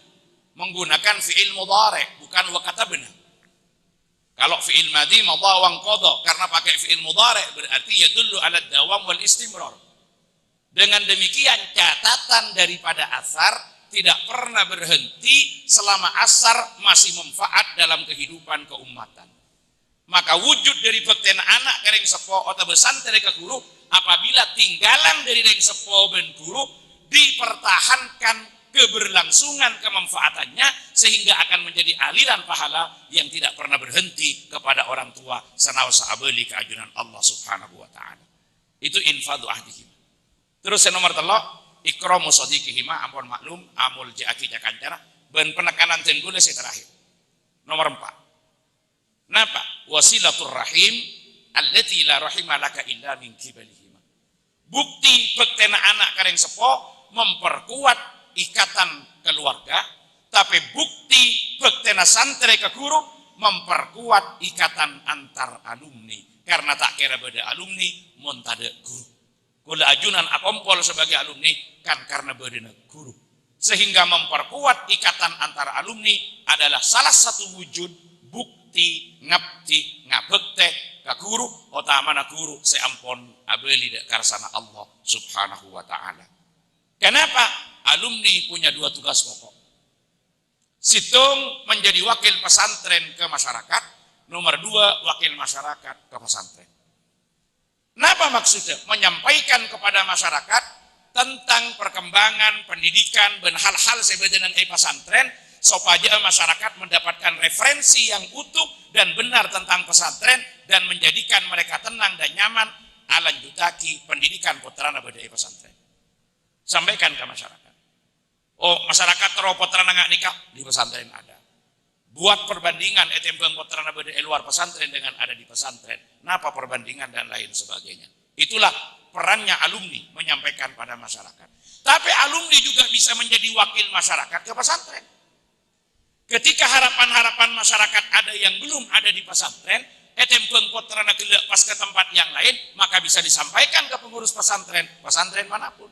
menggunakan fi'il mudhari bukan wa katabna. Kalau fi'il madhi madha wa qadha, karena pakai fi'il mudhari berarti yadullu ala dawam wal istimrar. Dengan demikian catatan daripada asar tidak pernah berhenti selama asar masih manfaat dalam kehidupan keumatan. Maka wujud dari bektena anak kereng sepo atau besantai ke guru apabila tinggalan dari reng sepo ben guru dipertahankan keberlangsungan kemanfaatannya sehingga akan menjadi aliran pahala yang tidak pernah berhenti kepada orang tua sanawasa abeli keajunan Allah Subhanahu wa taala. Itu infadu ahdihim. Terus yang nomor 3, ikramu sadiqihima, ampun maklum, amul ja'aki jakancara, ben penekanan tenggule terakhir. Nomor 4. Napa? Wasilatur rahim, allati la rahima laka illa min kibalihima. Bukti bektena anak kareng sepo, memperkuat ikatan keluarga, tapi bukti bektena santri ke guru, memperkuat ikatan antar alumni. Karena tak kira beda alumni, montade guru. Kula ajunan akompol sebagai alumni kan karena bedena guru. Sehingga memperkuat ikatan antara alumni adalah salah satu wujud bukti ngabdi ngabekte ka guru otamana guru seampun abeli karsana Allah Subhanahu wa taala. Kenapa? Alumni punya 2 tugas pokok. Situng menjadi wakil pesantren ke masyarakat, nomor 2 wakil masyarakat ke pesantren. Kenapa maksudnya? Menyampaikan kepada masyarakat tentang perkembangan pendidikan dan hal-hal sebagian pesantren supaya masyarakat mendapatkan referensi yang utuh dan benar tentang pesantren dan menjadikan mereka tenang dan nyaman alanjutaki pendidikan putrana beda pesantren. Sampaikan ke masyarakat. Oh, masyarakat terus putrana nggak nikah di pesantren ada. Buat perbandingan etembang putrana beda luar pesantren dengan ada di pesantren. Kenapa perbandingan dan lain sebagainya. Itulah perannya alumni menyampaikan pada masyarakat. Tapi alumni juga bisa menjadi wakil masyarakat ke pesantren. Ketika harapan-harapan masyarakat ada yang belum ada di pesantren, Etempeng putrana gelek pas ke tempat yang lain, maka bisa disampaikan ke pengurus pesantren manapun.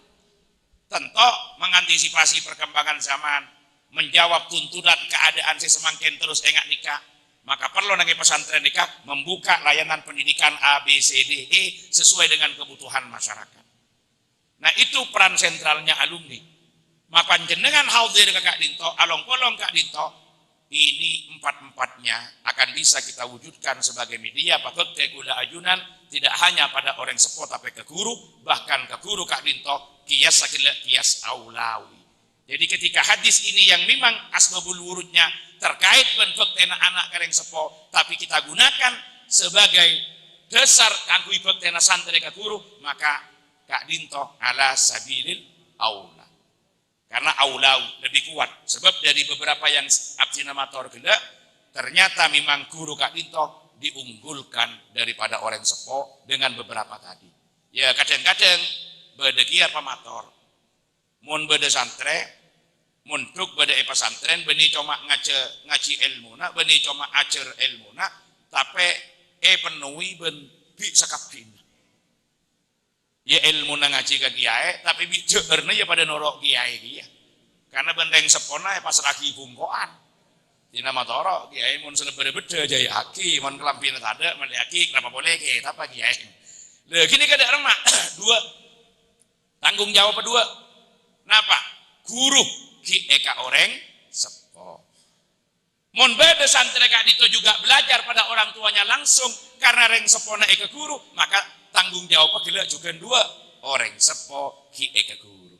Tentu mengantisipasi perkembangan zaman, menjawab tuntutan keadaan semakin terus engak nikah, maka perlu nang pesantren nikah membuka layanan pendidikan A, B, C, D, E sesuai dengan kebutuhan masyarakat. Nah itu peran sentralnya alumni. Maka jenengan hadir ke Kak Dinto, along-kolong Kak Dinto, ini empat-empatnya akan bisa kita wujudkan sebagai media pakot gula ajunan, tidak hanya pada orang sepo tapi ke guru, bahkan ke guru Kak Dinto, kias aulawi. Jadi ketika hadis ini yang memang asbabul wurudnya terkait bentuk tena anak kareng sepo, tapi kita gunakan sebagai dasar kanggo ikut tena santri ke guru, maka Kak Dinto ala sabilil aula. Karena aulawi lebih kuat. Sebab dari beberapa yang abdi namator gila, ternyata memang guru Kak Dinto diunggulkan daripada orang sepo dengan beberapa tadi. Ya kadang-kadang beda kia pamator, mun beda santre, mun duk beda pesantren, beni cuma ngaji ilmu na, beni cuma ajar ilmu na, tapi penuhi ben bi sakapin. Ya ilmu na ngaji ke kiai, tapi bi jeurna ya pada norok kiai dia. Karena benteng sepona ya pas lagi bungkoan. Dina matoro kiai mun selebere beda jaya aki, mun kelampina tada, mun aki kenapa boleh kiai apa kiai. Lah gini kada orang mak dua tanggung jawab kedua. Napa? Guru ki eka orang sepo. Mon beda santri Kak Dinto juga belajar pada orang tuanya langsung karena reng sepona eka guru, maka tanggung jawab gila juga dua orang sepo ki eka guru.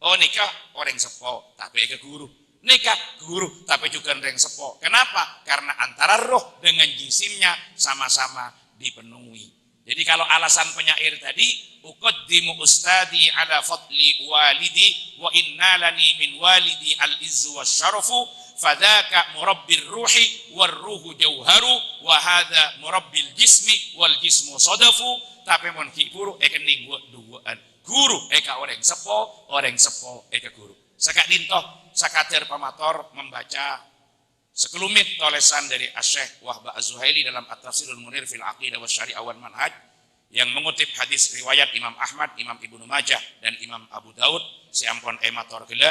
Oh nikah orang sepo tapi eka guru. Nikah guru tapi juga reng sepo. Kenapa? Karena antara roh dengan jisimnya sama-sama dipenuhi. Jadi kalau alasan penyair tadi, uqaddimu ustadi ala fadli walidi wa innalani min walidi al-izzu wasyarafu fadhaka murabbir ruhi war ruhu jauharu wa hadha murabbil jismi wal jismu sadafu. Tapi mon ki guru ekening duaan. Guru eka orang sepo eka guru. Sakak Dinto sakatir pamator membaca sekelumit tulisan dari Asy-Syaikh Wahbah Az-Zuhaili dalam At-Tafsirul Munir fil Aqidah Wasyari'ah wal Manhaj yang mengutip hadis riwayat Imam Ahmad, Imam Ibnu Majah dan Imam Abu Daud si ampon emator gila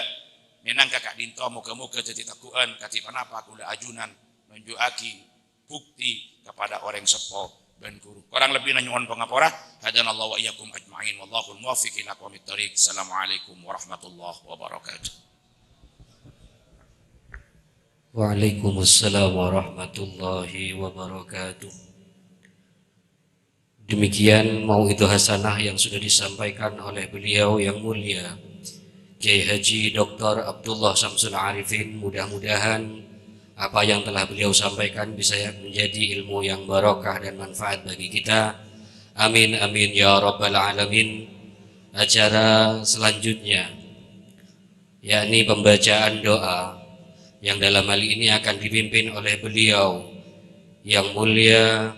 menang Kak Dinto muga-muga jadi takuan kati panapa kula ajunan menjuaki bukti kepada orang sepo dan guru. Kurang lebih nyuwun pangapora hadanallahu wa iyyakum ajmain wallahu muwaffiq ila aqwamit thoriq. Assalamualaikum warahmatullahi wabarakatuh. Waalaikumsalam warahmatullahi wabarakatuh. Demikian mau'idhah hasanah yang sudah disampaikan oleh beliau yang mulia Kiai Haji Dr. Abdullah Samsul Arifin. Mudah-mudahan apa yang telah beliau sampaikan bisa menjadi ilmu yang barakah dan manfaat bagi kita. Amin amin ya rabbal alamin. Acara selanjutnya yakni pembacaan doa yang dalam hal ini akan dipimpin oleh beliau yang mulia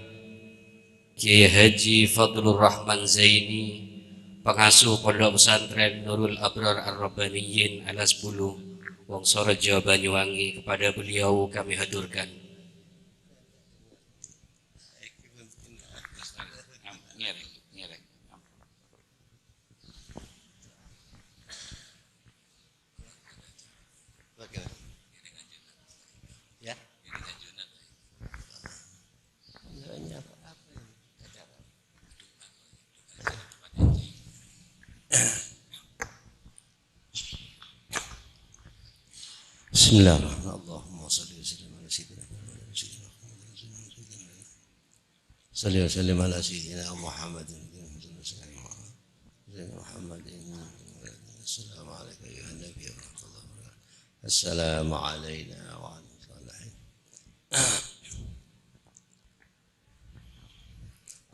Kiai Haji Fadlur Rahman Zaini, pengasuh Pondok Pesantren Nurul Abrar Ar-Rabbaniyin Alas 10 Wongsorejo Banyuwangi. Kepada beliau kami haturkan. Bismillahirrahmanirrahim. Allahumma salli wa sallim ala sayyidina salli wa sallim ala sayyidina Muhammadin. Assalamu alaikum ya Nabi wa rahmatullahi wa barakatuh. Assalamu alayna wa ala salihin.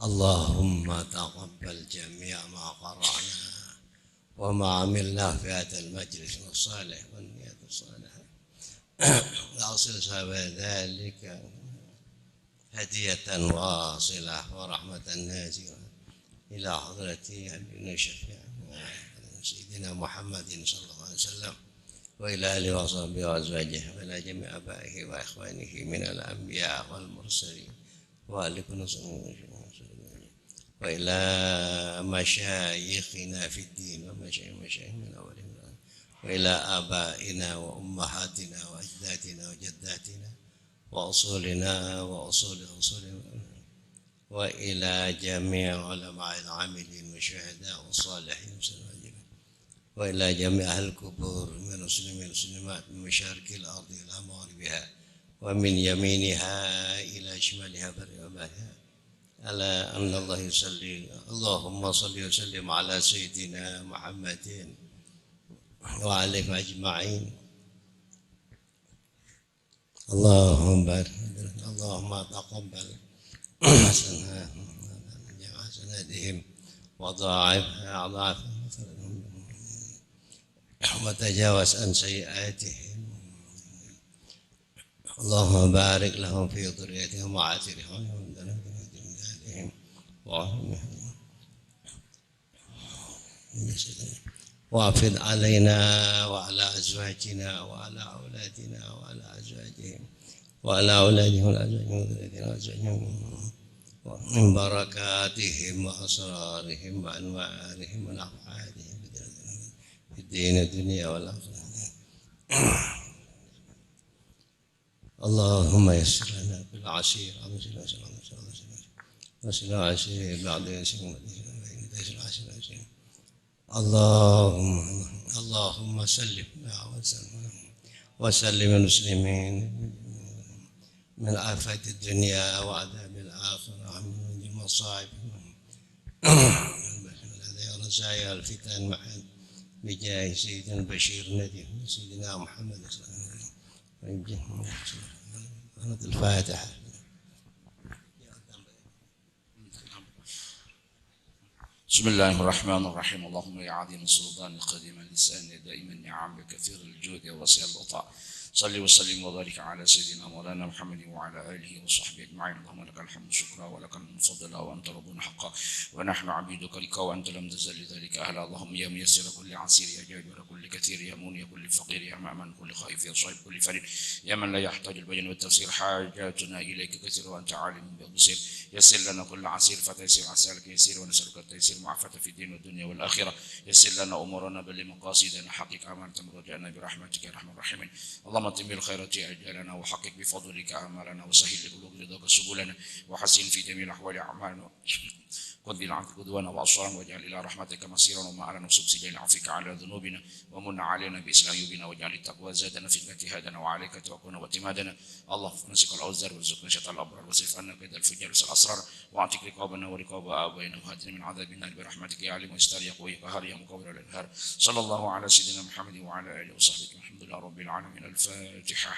Allahumma taqabbal jami' ma qara'na wa ma 'amilna fi hadzal majlis as-salih wal niyat as-salihah. وأصل سبب ذلك هدية واصلة ورحمة نازلة إلى حضرة أبينا الشفيع سيدنا محمد صلى الله عليه وسلم وإلى آله وصحبه وأزواجه وإلى جميع آبائه وإخوانه من الأنبياء والمرسلين وأهلكم وإلى مشايخنا في الدين ومشايخ من أولهم وإلى آبائنا وأمهاتنا وأجدادنا وجداتنا وأصولنا وأصول أصولنا وإلى جميع علماء العاملين والشهداء والصالحين وإلى جميع أهل القبور من المسلمين والمسلمات من مشارق الأرض إلى مغربها ومن يمينها إلى شمالها برها ألا أن الله يصلي اللهم صل وسلم على سيدنا محمد وعليهم أجمعين. اللهم تقبل حسناتهم وضاعفها أضعافا وتجاوز عن سيئاتهم. اللهم بارك لهم في ذريتهم وعاترهم وافض علينا وعلى أزواجنا وعلى أولادنا وعلى أزواجهم وعلى أولادهم وأزواجهم ومن بركاتهم وأسرارهم وأنوارهم ونفحاتهم في الدين الدنيا والآخرة. اللهم يسر لنا بالعسير وسر العسير بعد يسر اللهم سلمنا وسلم المسلمين من آفات الدنيا وعذاب الآخرة من المصائب ورزايا الفتن معا بجاه سيدنا البشير النذير سيدنا محمد صلى الله عليه وسلم. الفاتحة. بسم الله الرحمن الرحيم. اللهم يا عظيم السلطان القديم اللسان دائما نعم كثير الجود ووسع العطاء صل وسلم وبارك على سيدنا مولانا محمد وعلى آله وصحبه أجمعين. اللهم لك الحمد شكرا ولك الفضل وأنت ربنا حقا ونحن عبيدك لك وأنت لم تزل لذلك أهلا. اللهم يا ميسر كل عسير يا جابر كل كثير يا موني كل فقير يا مأمن كل خائف يا صاحب كل فريد يا من لا يحتاج البيان والتفسير حاجاتنا إليك كثير وأنت عالم بالبصير. يسر لنا كل عسير فتيسير عسالك يسير ونسألك التيسير معافاة في الدين والدنيا والآخرة. يسر لنا أمورنا بل مقاصدنا حقق أمانة رجعنا برحمتك يا أرحم الراحمين. اللهم تم الخيرات أجالنا وحقق بفضلك أعمالنا وسهل لقلوب رضاك سبلنا وحسن في جميع الأحوال أعمالنا قد عنك قدوانا وأصرا واجعل إلى رحمتك مصيرا وما على نفسك سجل عفك على ذنوبنا ومن علينا بإسلام عيوبنا واجعل التقوى زادنا في اجتهادنا وعليك توكلنا واعتمادنا. اللهم نسك الأوزار وارزقنا شتى الأبرار واصرف عنا كيد الفجار والأسرار واعتق رقابنا ورقاب آبائنا وهدنا من عذاب النار برحمتك يا عليم ويستر يا قوي قهار يا مكور الأنهار. صلى الله على سيدنا محمد وعلى آله وصحبه الحمد لله رب العالمين. الفاتحة.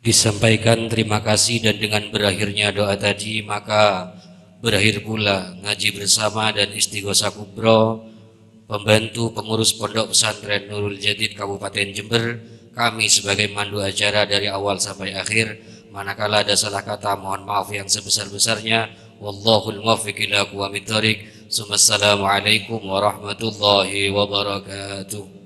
Disampaikan terima kasih dan dengan berakhirnya doa tadi maka berakhir pula ngaji bersama dan istighosah kubro pembantu pengurus Pondok Pesantren Nurul Jadid Kabupaten Jember. Kami sebagai mandu acara dari awal sampai akhir, manakala ada salah kata mohon maaf yang sebesar-besarnya. Wallahul muwaffiq ila aqwamit thoriq. Assalamualaikum warahmatullahi wabarakatuh.